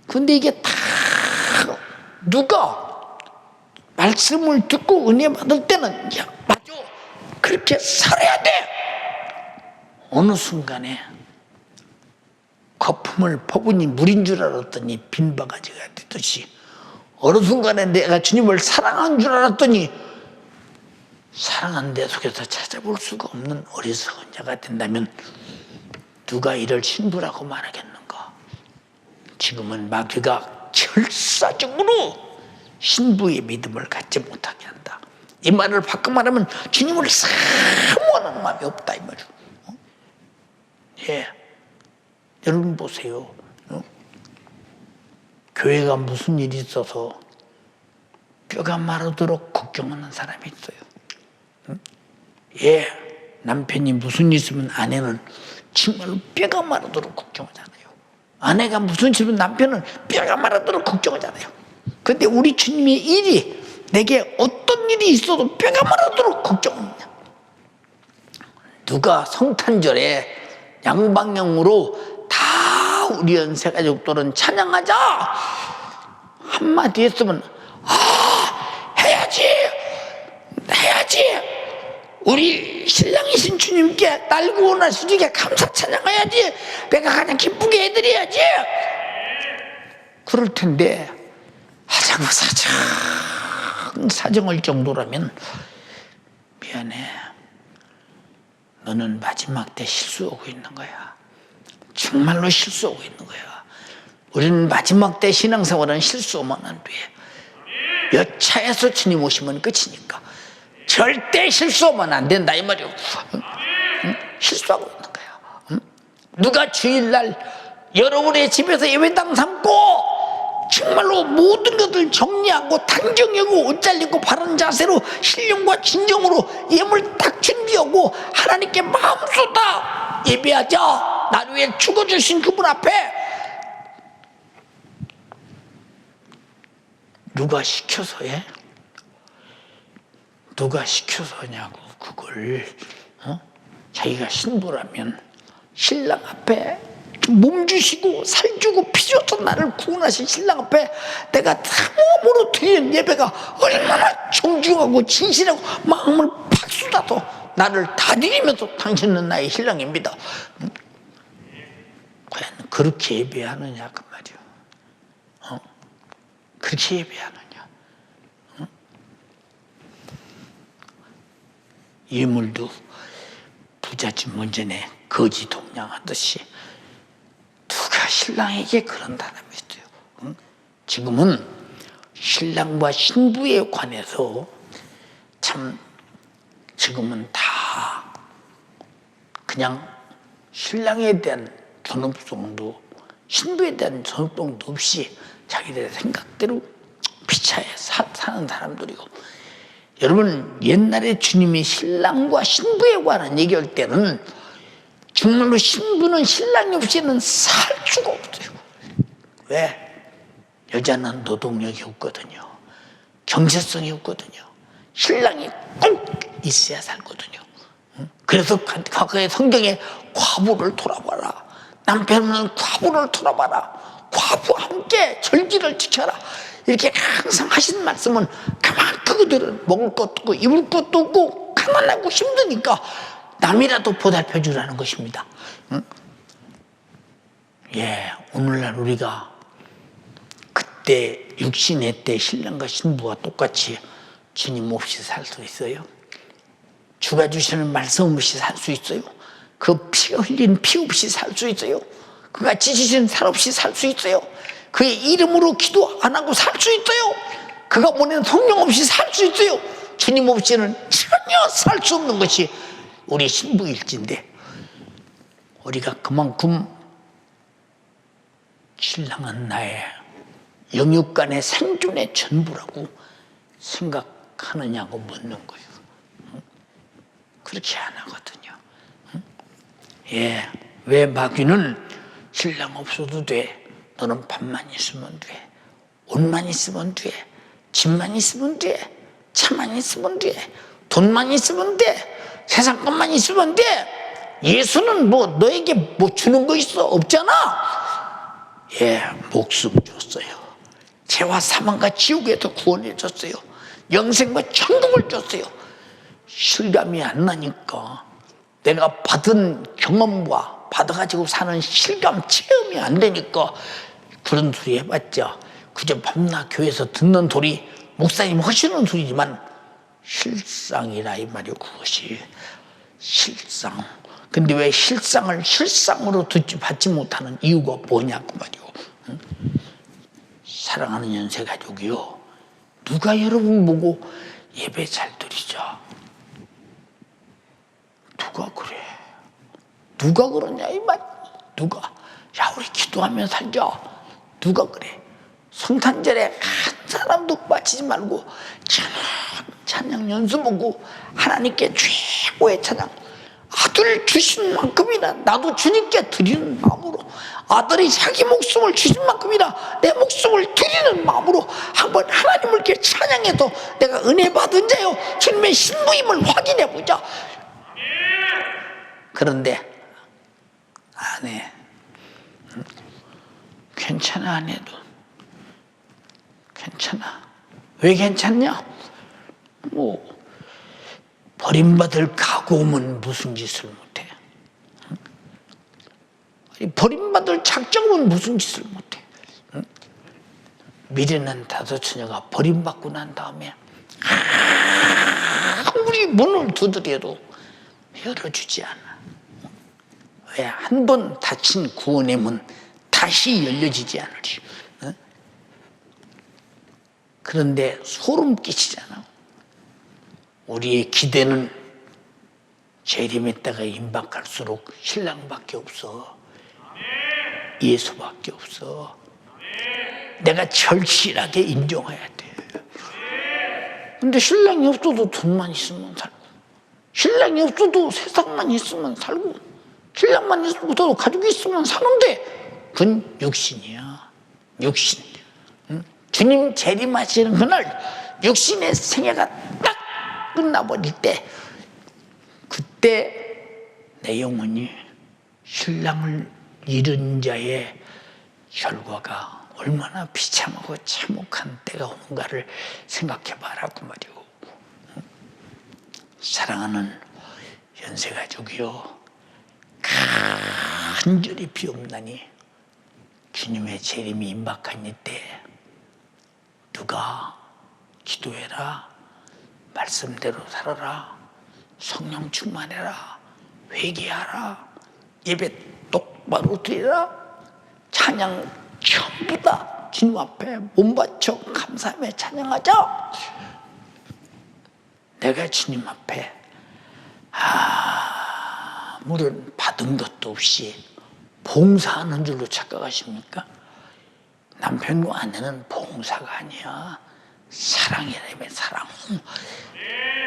근데 이게 다 누가 말씀을 듣고 은혜 받을 때는 야 맞아 그렇게 살아야 돼. 어느 순간에 거품을 퍼부니 물인 줄 알았더니 빈 바가지가 되듯이 어느 순간에 내가 주님을 사랑한 줄 알았더니 사랑한 내 속에서 찾아볼 수가 없는 어리석은 자가 된다면 누가 이를 신부라고 말하겠는가? 지금은 마귀가 절사적으로 신부의 믿음을 갖지 못하게 한다. 이 말을 바꿔 말하면 주님을 사모하는 마음이 없다 이 말이죠. 예, 여러분 보세요. 교회가 무슨 일이 있어서 뼈가 마르도록 걱정하는 사람이 있어요. 예, 남편이 무슨 일 있으면 아내는 정말로 뼈가 마르도록 걱정하잖아요. 아내가 무슨 일 있으면 남편은 뼈가 마르도록 걱정하잖아요. 근데 우리 주님의 일이 내게 어떤 일이 있어도 뼈가 마르도록 걱정합니다. 누가 성탄절에 양방향으로 다 우리 연세가족들은 찬양하자 한마디 했으면 해야지 우리 신랑이신 주님께 날 구원하신 주님께 감사 찬양해야지 내가 가장 기쁘게 해드려야지 그럴 텐데 사정할 정도라면 미안해 너는 마지막 때 실수하고 있는 거야. 정말로 실수하고 있는 거야. 우리는 마지막 때 신앙생활은 실수하면 안 돼. 여차에서 주님 오시면 끝이니까 절대 실수하면 안 된다 이 말이오. 실수하고 있는 거야. 누가 주일날 여러분의 집에서 예배당 삼고 정말로 모든 것을 정리하고 단정하고 옷 잘리고 바른 자세로 신령과 진정으로 예물 딱 준비하고 하나님께 마음 쏟아 예배하자. 나를 위해 죽어주신 그분 앞에 누가 시켜서 해? 누가 시켜서 하냐고. 그걸 자기가 신부라면 신랑 앞에 몸 주시고 살 주고 피 줘서 나를 구원하신 신랑 앞에 내가 참으로 드리는 예배가 얼마나 정중하고 진실하고 마음을 팍 쏟아서 나를 다 드리면서 당신은 나의 신랑입니다. 과연 그렇게 예배하느냐 그 말이야. 그렇게 예배하느냐. 예물도 부잣집 문전에 거지 동냥하듯이 누가 신랑에게 그런 사람이 있어요. 지금은 신랑과 신부에 관해서 참 지금은 다 그냥 신랑에 대한 존엄성도 신부에 대한 존엄성도 없이 자기들의 생각대로 피차에 사는 사람들이고, 여러분 옛날에 주님이 신랑과 신부에 관한 얘기할 때는 정말로 신부는 신랑이 없이는 살 수가 없어요. 왜? 여자는 노동력이 없거든요. 경제성이 없거든요. 신랑이 꼭 있어야 살거든요. 그래서 과거의 성경에 과부를 돌아봐라, 남편은 과부를 돌아봐라, 과부와 함께 절기를 지켜라, 이렇게 항상 하신 말씀은 가만 그들은 먹을 것도 없고 입을 것도 없고 가난하고 힘드니까 남이라도 보살펴 주라는 것입니다. 오늘날 우리가 그때 육신의 때 신랑과 신부와 똑같이 주님 없이 살 수 있어요? 주가 주시는 말씀 없이 살 수 있어요? 그 피가 흘린 피 없이 살 수 있어요? 그가 지시신 살 없이 살 수 있어요? 그의 이름으로 기도 안 하고 살 수 있어요? 그가 보낸 성령 없이 살 수 있어요? 주님 없이는 전혀 살 수 없는 것이 우리 신부일진데, 우리가 그만큼 신랑은 나의 영육간의 생존의 전부라고 생각하느냐고 묻는 거예요. 그렇게 안 하거든요. 왜 마귀는 신랑 없어도 돼, 너는 밥만 있으면 돼, 옷만 있으면 돼, 집만 있으면 돼, 차만 있으면 돼, 돈만 있으면 돼, 세상 것만 있으면 돼. 예수는 뭐 너에게 뭐 주는 거 있어? 없잖아. 목숨 줬어요. 죄와 사망과 지옥에서 구원해 줬어요. 영생과 천국을 줬어요. 실감이 안 나니까, 내가 받은 경험과 받아가지고 사는 실감 체험이 안 되니까 그런 소리 해봤자 그저 밤낮 교회에서 듣는 소리, 목사님 하시는 소리지만 실상이라 이 말이요. 그것이 실상. 근데 왜 실상을 실상으로 받지 못하는 이유가 뭐냐고 말이요. 사랑하는 연세가족이요, 누가 여러분 보고 예배 잘 드리자, 누가 그래? 누가 그러냐 이 말. 누가? 야, 우리 기도하며 살자. 누가 그래? 성탄절에 한 사람도 빠지지 말고 찬양 연습하고 하나님께 최고의 찬양, 아들 주신 만큼이나 나도 주님께 드리는 마음으로, 아들이 자기 목숨을 주신 만큼이나 내 목숨을 드리는 마음으로 한번 하나님을 이렇게 찬양해서 내가 은혜 받은 자요, 주님의 신부임을 확인해 보자. 그런데 안 해. 괜찮아, 안 해도 괜찮아. 왜 괜찮냐? 뭐 버림받을 각오면 무슨 짓을 못해. 버림받을 작정은 무슨 짓을 못해. 미련한 다섯 처녀가 버림받고 난 다음에 아무리 문을 두드려도 열어주지 않아. 왜? 한 번 닫힌 구원의 문 다시 열려지지 않으리. 어? 그런데 소름 끼치잖아. 우리의 기대는 재림의 때가 임박할수록 신랑밖에 없어. 예수밖에 없어. 내가 절실하게 인정해야 돼. 근데 신랑이 없어도 돈만 있으면 살고, 신랑이 없어도 세상만 있으면 살고, 신랑만 있어도 가족이 있으면 사는데 그건 육신이야. 육신. 응? 주님 재림하시는 그날 육신의 생애가 딱 끝나버릴 때, 그때 내 영혼이 신랑을 잃은 자의 결과가 얼마나 비참하고 참혹한 때가 오는가를 생각해봐라고 말이오. 사랑하는 연세가족이요, 간절히 비옵나니 주님의 재림이 임박한 이때 누가 기도해라, 말씀대로 살아라, 성령 충만해라, 회개하라, 예배 똑바로 드리라, 찬양 전부 다 주님 앞에 몸 바쳐 감사하며 찬양하자. 내가 주님 앞에 아무런 받은 것도 없이 봉사하는 줄로 착각하십니까? 남편과 아내는 봉사가 아니야. 사랑이라며. 사랑.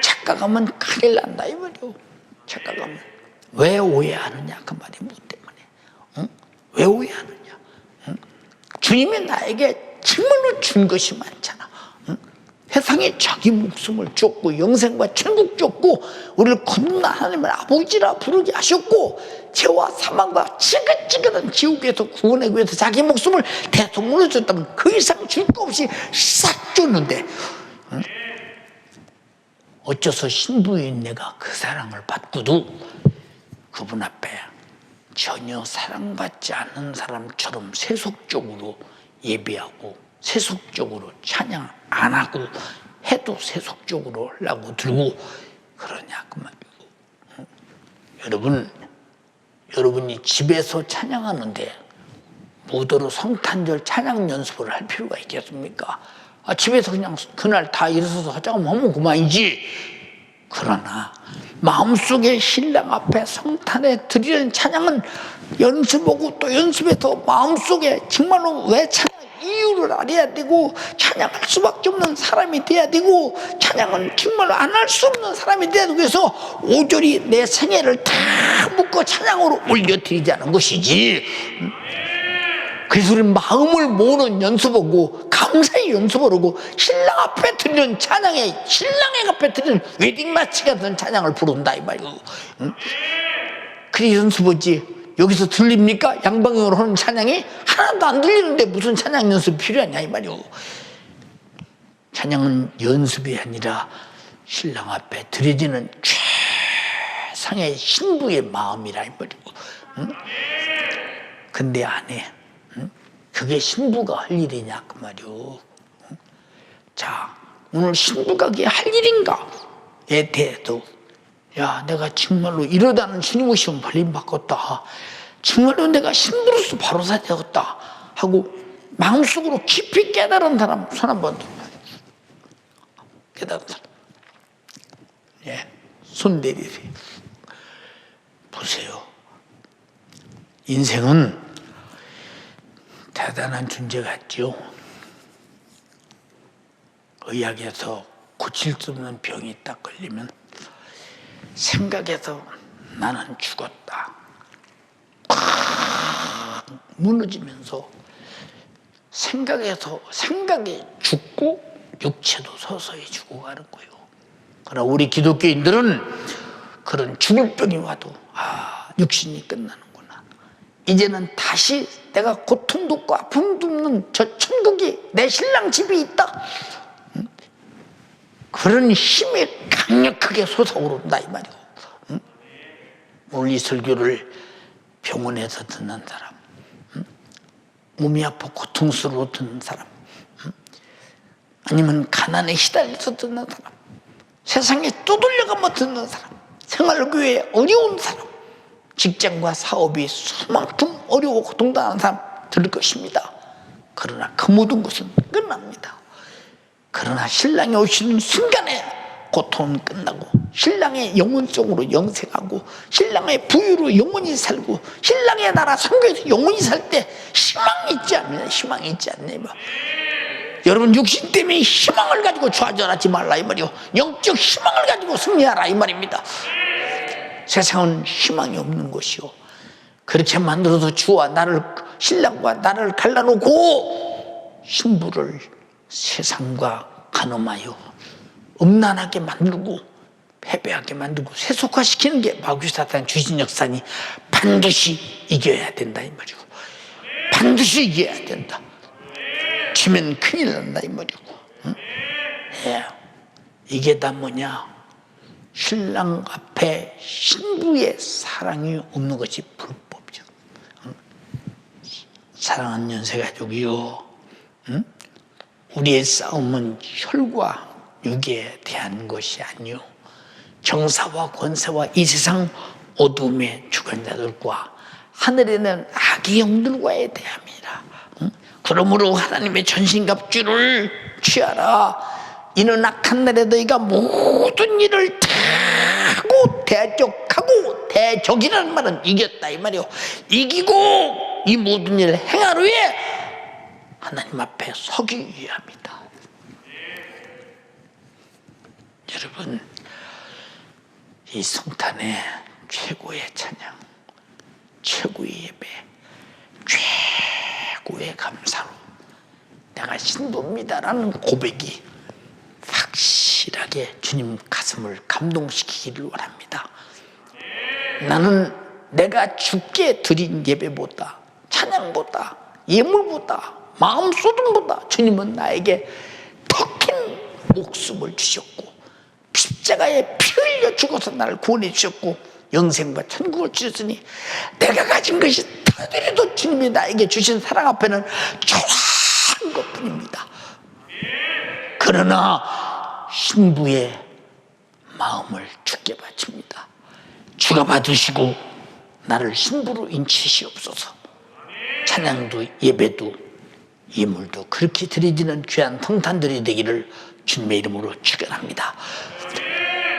착각하면 큰일 난다 이 말이오. 착각하면. 왜 오해하느냐 그 말이 뭐 때문에. 응? 왜 오해하느냐. 응? 주님이 나에게 정말로 준 것이 많잖아. 응? 세상에 자기 목숨을 줬고 영생과 천국 줬고 우리를 거듭난 하나님을 아버지라 부르게 하셨고 죄와 사망과 지긋지긋한 지옥에서 구원하기 위해서 자기 목숨을 대속으로 줬다면 그 이상 줄 거 없이 싹 줬는데, 응? 어째서 신부인 내가 그 사랑을 받고도 그분 앞에 전혀 사랑받지 않는 사람처럼 세속적으로 예배하고 세속적으로 찬양 안 하고 해도 세속적으로 하려고 들고 그러냐 그 말이고. 응? 여러분이 집에서 찬양하는데 무도로 성탄절 찬양 연습을 할 필요가 있겠습니까? 집에서 그냥 그날 다 일어서서 하자고 하면 그만이지. 그러나 마음속에 신랑 앞에 성탄에 드리는 찬양은 연습하고 또 연습해서 마음속에 정말로 왜 찬양 이유를 알아야 되고 찬양할 수밖에 없는 사람이 돼야 되고 찬양은 정말로 안 할 수 없는 사람이 돼야 되고 해서 오조리 내 생애를 다 묶어 찬양으로 올려드리자는 것이지. 그래서 우리는 마음을 모으는 연습하고 감사의 연습을 하고 신랑 앞에 드리는 찬양에 신랑의 앞에 드리는 웨딩 마치가 된 찬양을 부른다 이 말이고. 응? 그래 연습하지. 여기서 들립니까? 양방향으로 하는 찬양이 하나도 안 들리는데 무슨 찬양 연습이 필요하냐 이 말이오. 찬양은 연습이 아니라 신랑 앞에 드려지는 최상의 신부의 마음이라 이 말이오. 응? 근데 안 해. 응? 그게 신부가 할 일이냐 그 말이오. 응? 자, 오늘 신부가 그게 할 일인가에 대해서 야, 내가 정말로 이러다는 주님 오시면 벌림 받겠다. 정말로 내가 신부로서 바로사 되었다 하고 마음속으로 깊이 깨달은 사람 손 한번 들어봐요. 깨달은 사람. 예, 손 내리세요. 보세요. 인생은 대단한 존재 같죠. 의학에서 고칠 수 없는 병이 딱 걸리면 생각에서 나는 죽었다 무너지면서 생각이 죽고 육체도 서서히 죽어가는 거예요. 그러나 우리 기독교인들은 그런 죽을 병이 와도 육신이 끝나는구나. 이제는 다시 내가 고통도 없고 아픔도 없는 저 천국이 내 신랑 집이 있다. 그런 힘이 강력하게 솟아오른다 이 말이고. 응? 오늘 이 설교를 병원에서 듣는 사람, 응? 몸이 아파 고통스러워 듣는 사람, 응? 아니면 가난에 시달려서 듣는 사람, 세상에 떠돌려가며 듣는 사람, 생활교회에 어려운 사람, 직장과 사업이 수만큼 어려워 고통당하는 사람 들을 것입니다. 그러나 그 모든 것은 끝납니다. 그러나 신랑이 오시는 순간에 고통은 끝나고 신랑의 영혼 속으로 영생하고 신랑의 부유로 영원히 살고 신랑의 나라 선교에서 영원히 살 때 희망이 있지 않느냐, 희망이 있지 않느냐. 여러분 육신 때문에 희망을 가지고 좌절하지 말라 이 말이요, 영적 희망을 가지고 승리하라 이 말입니다. 세상은 희망이 없는 것이요, 그렇게 만들어서 주와 나를, 신랑과 나를 갈라놓고 신부를 세상과 간음하여 음란하게 만들고 패배하게 만들고 세속화시키는 게 마귀 사탄 주신 역사니 반드시 이겨야 된다 이 말이고, 반드시 이겨야 된다. 지면 큰일 난다 이 말이고. 응? 예. 이게 다 뭐냐, 신랑 앞에 신부의 사랑이 없는 것이 불법이죠. 응? 사랑하는 연세가족이요, 응? 우리의 싸움은 혈과 육에 대한 것이 아니요, 정사와 권세와 이 세상 어둠의 주관자들과 하늘에는 악의 영들과에 대함이라. 응? 그러므로 하나님의 전신갑주를 취하라. 이는 악한 날에 너희가 모든 일을 타고 대적하고, 대적이라는 말은 이겼다 이 말이요, 이기고 이 모든 일을 행할 후에 하나님 앞에 서기 위함이다. 여러분, 이 성탄의 최고의 찬양, 최고의 예배, 최고의 감사로 내가 신부입니다라는 고백이 확실하게 주님 가슴을 감동시키기를 원합니다. 나는 내가 주께 드린 예배보다, 찬양보다, 예물보다, 마음 쏟음보다 주님은 나에게 더 큰 목숨을 주셨고 십자가에 피 흘려 죽어서 나를 구원해 주셨고 영생과 천국을 주셨으니 내가 가진 것이 더더라도 주님이 나에게 주신 사랑 앞에는 초라한 것뿐입니다. 그러나 신부의 마음을 주께 바칩니다. 주가 받으시고 나를 신부로 인치시옵소서. 찬양도 예배도 예물도 그렇게 드리지는 귀한 성탄들이 되기를 주님의 이름으로 축원합니다.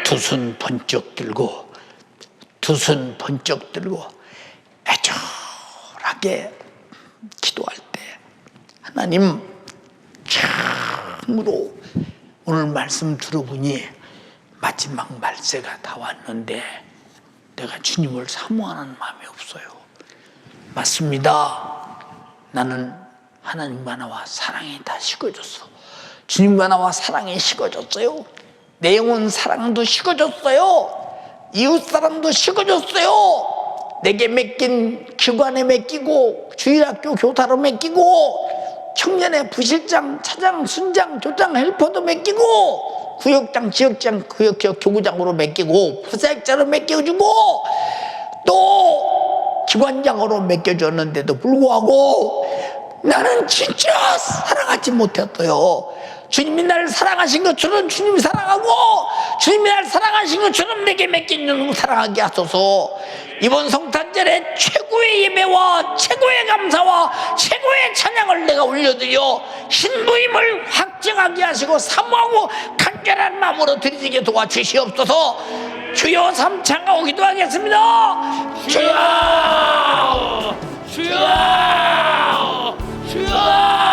두 손 번쩍 들고, 두 손 번쩍 들고 애절하게 기도할 때, 하나님 참으로 오늘 말씀 들어보니 마지막 말세가 다 왔는데 내가 주님을 사모하는 마음이 없어요. 맞습니다. 나는 하나님과 나와 사랑이 다 식어졌어. 주님과 나와 사랑이 식어졌어요. 내 영혼 사랑도 식어졌어요. 이웃 사랑도 식어졌어요. 내게 맡긴 기관에 맡기고 주일학교 교사로 맡기고 청년의 부실장, 차장, 순장, 조장, 헬퍼도 맡기고 구역장, 지역장, 구역지역 교구장으로 맡기고 부사역자로 맡겨주고 또 기관장으로 맡겨줬는데도 불구하고 나는 진짜 사랑하지 못했어요. 주님이 나를 사랑하신 것처럼 주님이 사랑하고 주님이 나를 사랑하신 것처럼 내게 맡긴 영 사랑하게 하소서. 이번 성탄절에 최고의 예배와 최고의 감사와 최고의 찬양을 내가 올려드려 신부임을 확증하게 하시고 사모하고 간절한 마음으로 드리게 도와주시옵소서. 주여 삼창하고 기도하겠습니다. 주여, 주여, 주여,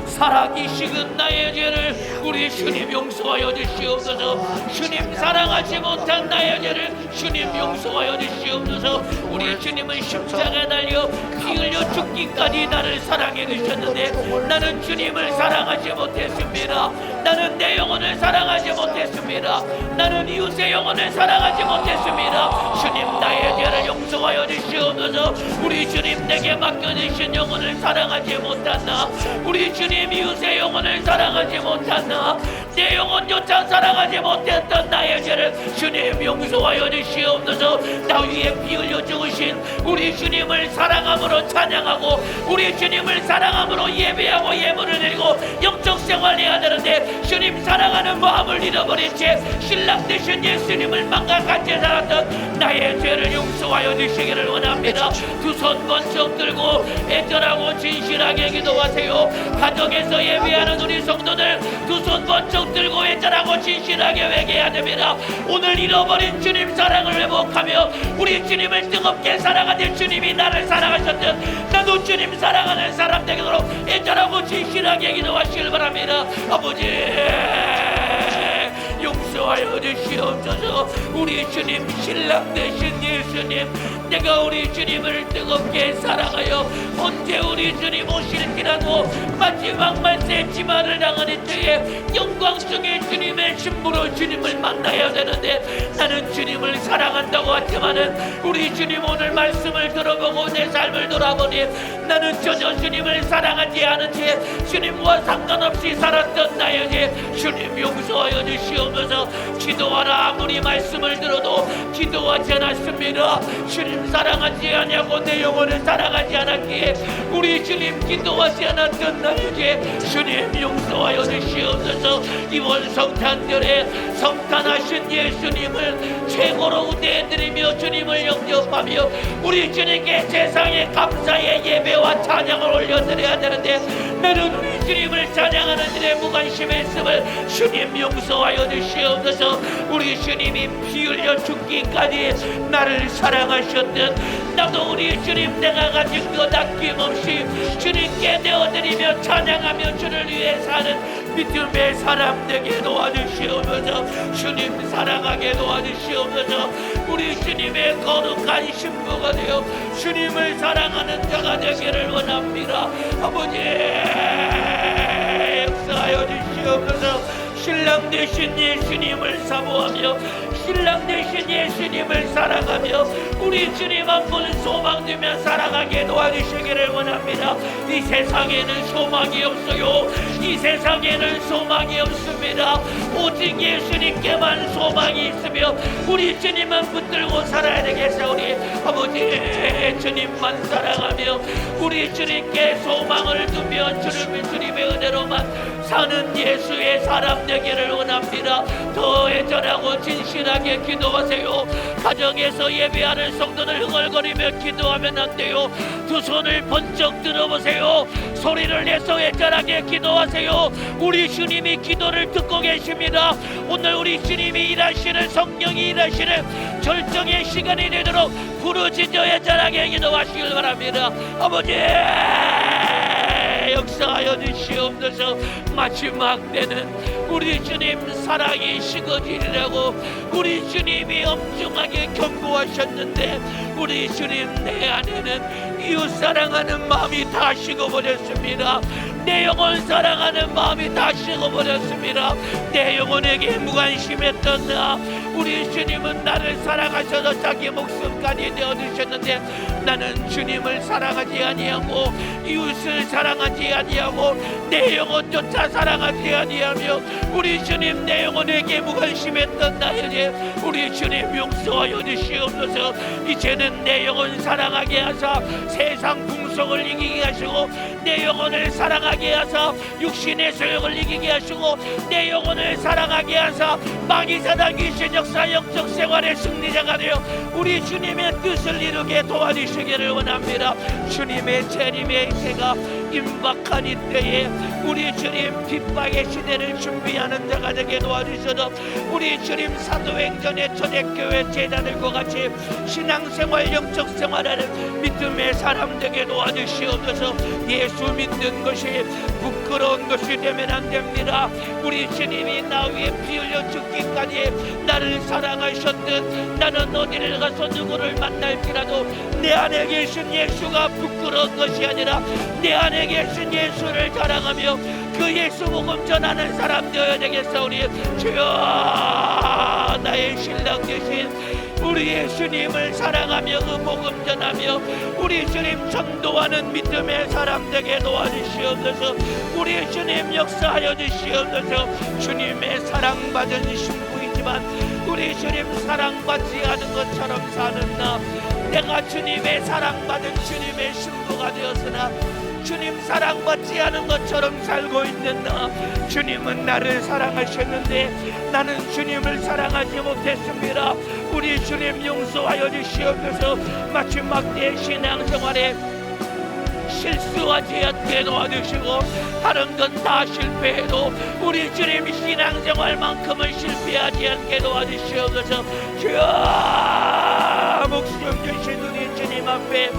사랑이 식은 나의 죄를 우리 주님 용서하여 주시옵소서. 주님 사랑하지 못한 나의 죄를 주님 용서하여 주시옵소서. 우리 주님은 십자가에 달려 피 흘려 죽기까지 나를 사랑해 주셨는데 나는 주님을 사랑하지 못했습니다. 나는 내 영혼을 사랑하지 못했습니다. 나는 이웃의 영혼을 사랑하지 못했습니다. 주님 나의 죄를 용서하여 주시옵소서. 우리 주님 내게 맡겨주신 영혼을 사랑하지 못한다. 우리 주님 이웃의 영혼을 사랑하지 못한다. 내 영혼조차 사랑하지 못했던 나의 죄를 주님 용서하여 주시옵소서. 나 위에 피 흘려 죽으신 우리 주님을 사랑함으로 찬양하고 우리 주님을 사랑함으로 예배하고 예물을 드리고 영적 생활해야 되는데 살았는데 주님 사랑하는 마음을 잃어버린 채 신랑 되신 예수님을 망각한 채 살았던 나의 죄를 용서하여 주시기를 원합니다. 두 손 번쩍 들고 애절하고 진실하게 기도하세요. 가정에서 예배하는 우리 성도들 두 손 번쩍 들고 애절하고 진실하게 회개해야 됩니다. 오늘 잃어버린 주님 사랑을 회복하며 우리 주님을 뜨겁게 사랑하는 주님이 나를 사랑하셨듯 나도 주님 사랑하는 사람 되도록 애절하고 진실하게 기도하시길 바랍니다. 아버지 용서하여 주시옵소서. 우리 주님 신랑 되신 예수님, 내가 우리 주님을 뜨겁게 사랑하여 언제 우리 주님 오실지라도 마지막 말세 지마를 당하는 때에 영광 중에 주님의 신부로 주님을 만나야 되는데 나는 주님을 사랑한다고 하지만은 우리 주님 오늘 말씀을 들어보고 내 삶을 돌아보니 나는 전혀 주님을 사랑하지 않은 채 주님과 상관없이 살았던 나에게 주님 용서하여 주시옵소서. 기도하라 아무리 말씀을 들어도 기도하지 않았습니다. 주님 사랑하지 않냐고 내 영혼을 사랑하지 않았기에 우리 주님 기도하지 않았던 나에게 주님 용서하여 주시옵소서. 이번 성탄절에 성탄하신 예수님을 최고로 우대해드리며 주님을 영접하며 우리 주님께 세상에 감사의 예배와 찬양을 올려드려야 되는데 나는 우리 주님을 찬양하는 일에 무관심했음을 주님 용서하여 주시옵소서. 우리 주님이 피 흘려 죽기까지 나를 사랑하셨듯 나도 우리 주님 내가 가진 것 아낌없이 주님께 내어드리며 찬양하며 주를 위해 사는 믿음의 사람 되게 도와주시옵소서. 주님 사랑하게 도와주시옵소서. 우리 주님의 거룩한 신부가 되어 주님을 사랑하는 자가 되기를 원합니다. 아버지 역사하여 주시옵소서. 신랑 되신 예수님을 사모하며 신랑 되신 예수님을 사랑하며 우리 주님 한 분 소망되며 살아가게 도와주시기를 원합니다. 이 세상에는 소망이 없어요. 이 세상에는 소망이 없습니다. 오직 예수님께만 소망이 있으며 우리 주님만 붙들고 살아야 되겠사오니 아버지 주님만 사랑하며 우리 주님께 소망을 두며 주님의 은혜로만 사는 예수의 사람 되기를 원합니다. 더 애절하고 진실하게 기도하세요. 가정에서 예배하는 성도들 흥얼거리며 기도하면 안 돼요. 두 손을 번쩍 들어보세요. 소리를 내서 애절하게 기도하세요. 우리 주님이 기도를 듣고 계십니다. 오늘 우리 주님이 일하시는 성령이 일하시는 절정의 시간이 되도록 부르짖어 애절하게 기도하시길 바랍니다. 아버지 역사하여 주시옵소서. 마지막 때는 우리 주님 사랑이 식어지리라고 우리 주님이 엄중하게 경고하셨는데 우리 주님 내 안에는 이웃 사랑하는 마음이 다 식어버렸습니다. 내 영혼 사랑하는 마음이 다 식어버렸습니다. 내 영혼에게 무관심했던 나 우리 주님은 나를 사랑하셔서 자기 목숨까지 내어주셨는데 나는 주님을 사랑하지 아니하고 이웃을 사랑하지 아니하고 내 영혼조차 사랑하지 아니하며 우리 주님 내 영혼에게 무관심했던 나에게 우리 주님 용서하여 주시옵소서. 이제는 내 영혼 사랑하게 하사 세상 궁성을 이기게 하시고 내 영혼을 사랑하게 하사 육신의 소욕을 이기게 하시고 내 영혼을 사랑하게 하사 마귀사단 귀신 역사 영적 생활의 승리자가 되어 우리 주님의 뜻을 이루게 도와주시기를 원합니다. 주님의 재림의 행세가 임박한 이때에 우리 주님 빗박의 시대를 준비하는 자가 되게 도와주셔서 우리 주님 사도행전의 초대교회 제자들과 같이 신앙생활 영적 생활하는 믿음의 사람 되게 도와주시옵소서. 예수 믿는 것이 부끄러운 것이 되면 안 됩니다. 우리 주님이 나 위에 피 흘려 죽기까지 나를 사랑하셨듯 나는 어디를 가서 누구를 만날지라도 내 안에 계신 예수가 부끄러운 것이 아니라 내 안에 계신 예수를 자랑하며 그 예수 복음 전하는 사람 되어야 되겠사오니 주여 나의 신랑 되신 우리 예수님을 사랑하며 그 복음 전하며 우리 주님 전도하는 믿음의 사람 되게 도와주시옵소서. 우리 주님 역사하여 주시옵소서. 주님의 사랑받은 신부이지만 우리 주님 사랑받지 않은 것처럼 사는 나 내가 주님의 사랑받은 주님의 신부가 되었으나 주님 사랑받지 않은 것처럼 살고 있는 나, 주님은 나를 사랑하셨는데 나는 주님을 사랑하지 못했습니다. 우리 주님 용서하여 주시옵소서. 마지막 때 신앙생활에 실수하지 않게 도와주시고 다른 건 다 실패해도 우리 주님 신앙생활만큼은 실패하지 않게 도와주시옵소서. 주여, 목숨 주신 우리 주님 앞에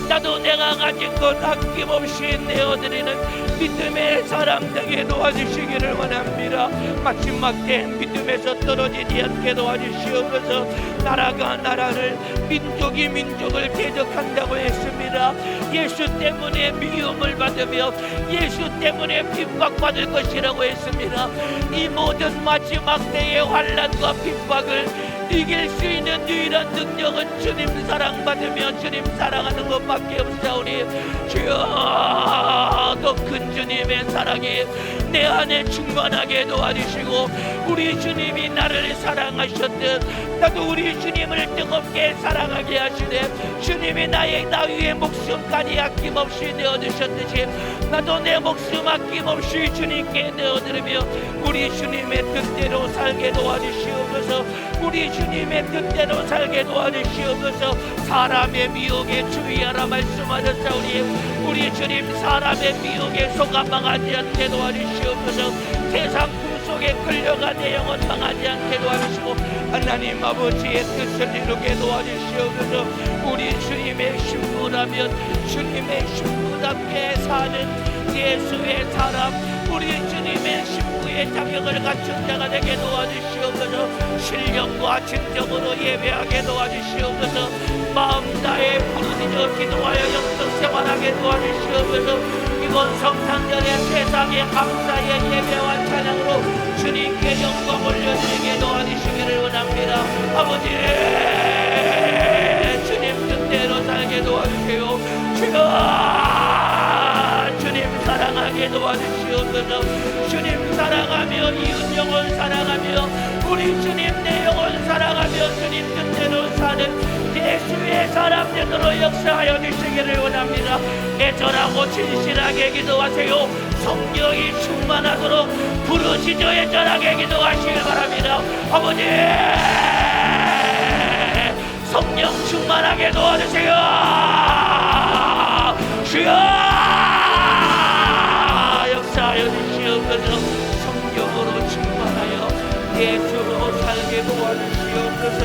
나도 내가 가진 것 아낌없이 내어드리는 믿음의 사람 되게 도와주시기를 원합니다. 마지막 때 믿음에서 떨어지지 않게 도와주시옵소서. 나라가 나라를, 민족이 민족을 대적한다고 했습니다. 예수 때문에 미움을 받으며 예수 때문에 핍박받을 것이라고 했습니다. 이 모든 마지막 때의 환난과 핍박을 이길 수 있는 유일한 능력은 주님 사랑받으며 주님 사랑하는 것밖에 없사오니 주여, 더 큰 주님의 사랑이 내 안에 충만하게 도와주시고 우리 주님이 나를 사랑하셨듯 나도 우리 주님을 뜨겁게 사랑하게 하시되 주님이 나 위의 목숨까지 아낌없이 내어주셨듯이 나도 내 목숨 아낌없이 주님께 내어드리며 우리 주님의 뜻대로 살게 도와주시옵소서. 우리 주님의 뜻대로 살게 도와주시옵소서. 사람의 미혹에 주의하라 말씀하셨사오니 우리 주님 사람의 미혹에 속아 망하지 않게 도와주시옵소서. 세상 속에 끌려가 내 영혼 망하지 않게 도와주시고 하나님 아버지의 뜻을 이루게 도와주시옵소서. 우리 주님의 신부라면 주님의 신부답게 사는 예수의 사람, 우리 주님의 신부의 자격을 갖춘 자가 되게 도와주시옵소서. 신령과 진정으로 예배하게 도와주시옵소서. 마음 다해 부르짖어 기도하여 영적 생활하게 도와주시옵소서. 이번 성탄절에 세상의 감사의 예배와 찬양으로 주님께 영광 올려드리게 도와주시기를 원합니다. 아버지, 주님 뜻대로 살게 도와주세요. 주님 사랑하게 도와주시옵소서. 주님 사랑하며 이웃 영혼 사랑하며 우리 주님 내 영혼 사랑하며 주님 뜻대로 사는 예수의 사람 되도록 역사하여 주시기를 원합니다. 애절하고 진실하게 기도하세요. 성령이 충만하도록 부르짖어 애절하게 기도하시길 바랍니다. 아버지, 성령 충만하게 도와주세요. 주여, 역사하여 주시옵소서. 성령으로 충만하여 예수로 살게 도와주시옵소서.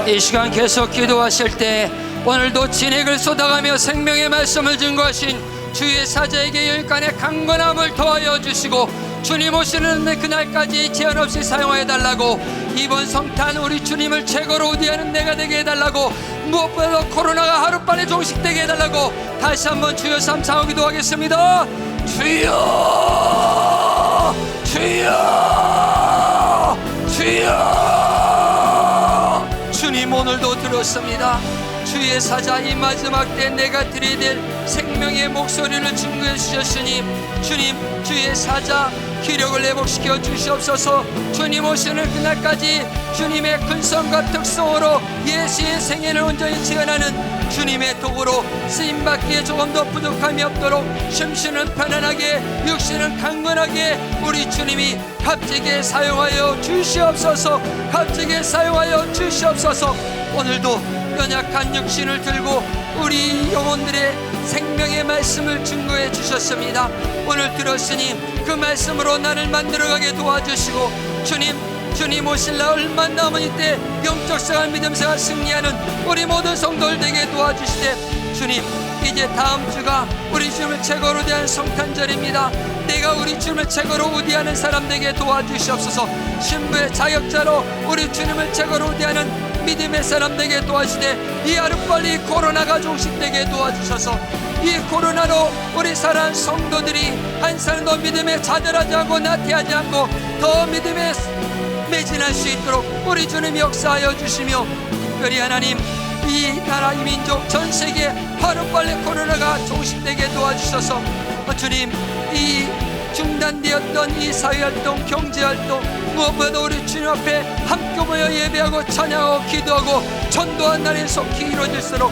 이 시간 계속 기도하실 때 오늘도 진액을 쏟아가며 생명의 말씀을 증거하신 주의 사자에게 열간의 강건함을 더하여 주시고 주님 오시는 그날까지 제한 없이 사용하여 달라고, 이번 성탄 우리 주님을 최고로 우대하는 내가 되게 해달라고, 무엇보다도 코로나가 하루빨리 종식되게 해달라고 다시 한번 주여 삼창하고 기도하겠습니다. 주여, 주여, 주여. 주님 오늘도 들었습니다. 주의 사자 이 마지막 때 내가 드려야 될 생명의 목소리를 증거해 주셨으니 주님, 주의 사자 기력을 회복시켜 주시옵소서. 주님 오시는 그날까지 주님의 근성과 특성으로 예수의 생애를 온전히 재현하는 주님의 도구로 쓰임받기에 조금도 부족함이 없도록 심신은 편안하게 육신은 강건하게 우리 주님이 값지게 사용하여 주시옵소서. 값지게 사용하여 주시옵소서. 오늘도 연약한 육신을 들고 우리 영혼들의 생명의 말씀을 증거해 주셨습니다. 오늘 들었으니 그 말씀으로 나를 만들어가게 도와주시고 주님 오실 날 얼마 남은 이때 영적 생활 믿음 생활 승리하는 우리 모든 성도들 되게 도와주시되, 주님 이제 다음 주가 우리 주님을 최고로 우대하는 성탄절입니다. 내가 우리 주님을 최고로 우대하는 사람 되게 도와주시옵소서. 신부의 자격자로 우리 주님을 최고로 우대하는 믿음의 사람 되게 도와주시되, 이 하루빨리 코로나가 종식되게 도와주셔서 이 코로나로 우리 사랑하는 성도들이 한 사람도 믿음에 좌절하지 않고 나태하지 않고 더 믿음에 매진할 수 있도록 우리 주님 역사하여 주시며, 특별히 하나님 이 나라 이 민족 전 세계 하루빨리 코로나가 종식되게 도와주셔서 주님 이 중단되었던 이 사회활동 경제활동 무엇보다 우리 주님 앞에 함께 모여 예배하고 찬양하고 기도하고 전도한 날이 속히 이루어질수록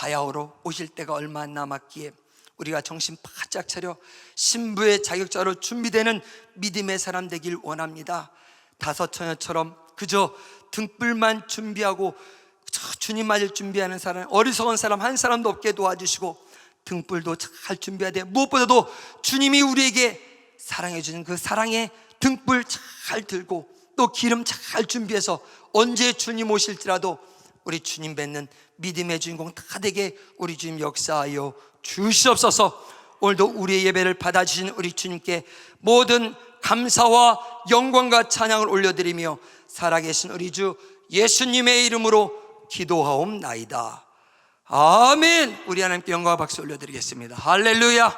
바야흐로 오실 때가 얼마 안 남았기에 우리가 정신 바짝 차려 신부의 자격자로 준비되는 믿음의 사람 되길 원합니다. 다섯 처녀처럼 그저 등불만 준비하고 주님 맞을 준비하는 사람, 어리석은 사람 한 사람도 없게 도와주시고 등불도 잘 준비해야 돼. 무엇보다도 주님이 우리에게 사랑해 주는 그 사랑의 등불 잘 들고 또 기름 잘 준비해서 언제 주님 오실지라도 우리 주님 뵙는 믿음의 주인공 다 되게 우리 주님 역사하여 주시옵소서. 오늘도 우리의 예배를 받아주신 우리 주님께 모든 감사와 영광과 찬양을 올려드리며 살아계신 우리 주 예수님의 이름으로 기도하옵나이다. 아멘. 우리 하나님께 영광과 박수 올려드리겠습니다. 할렐루야,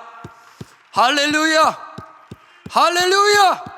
할렐루야, 할렐루야.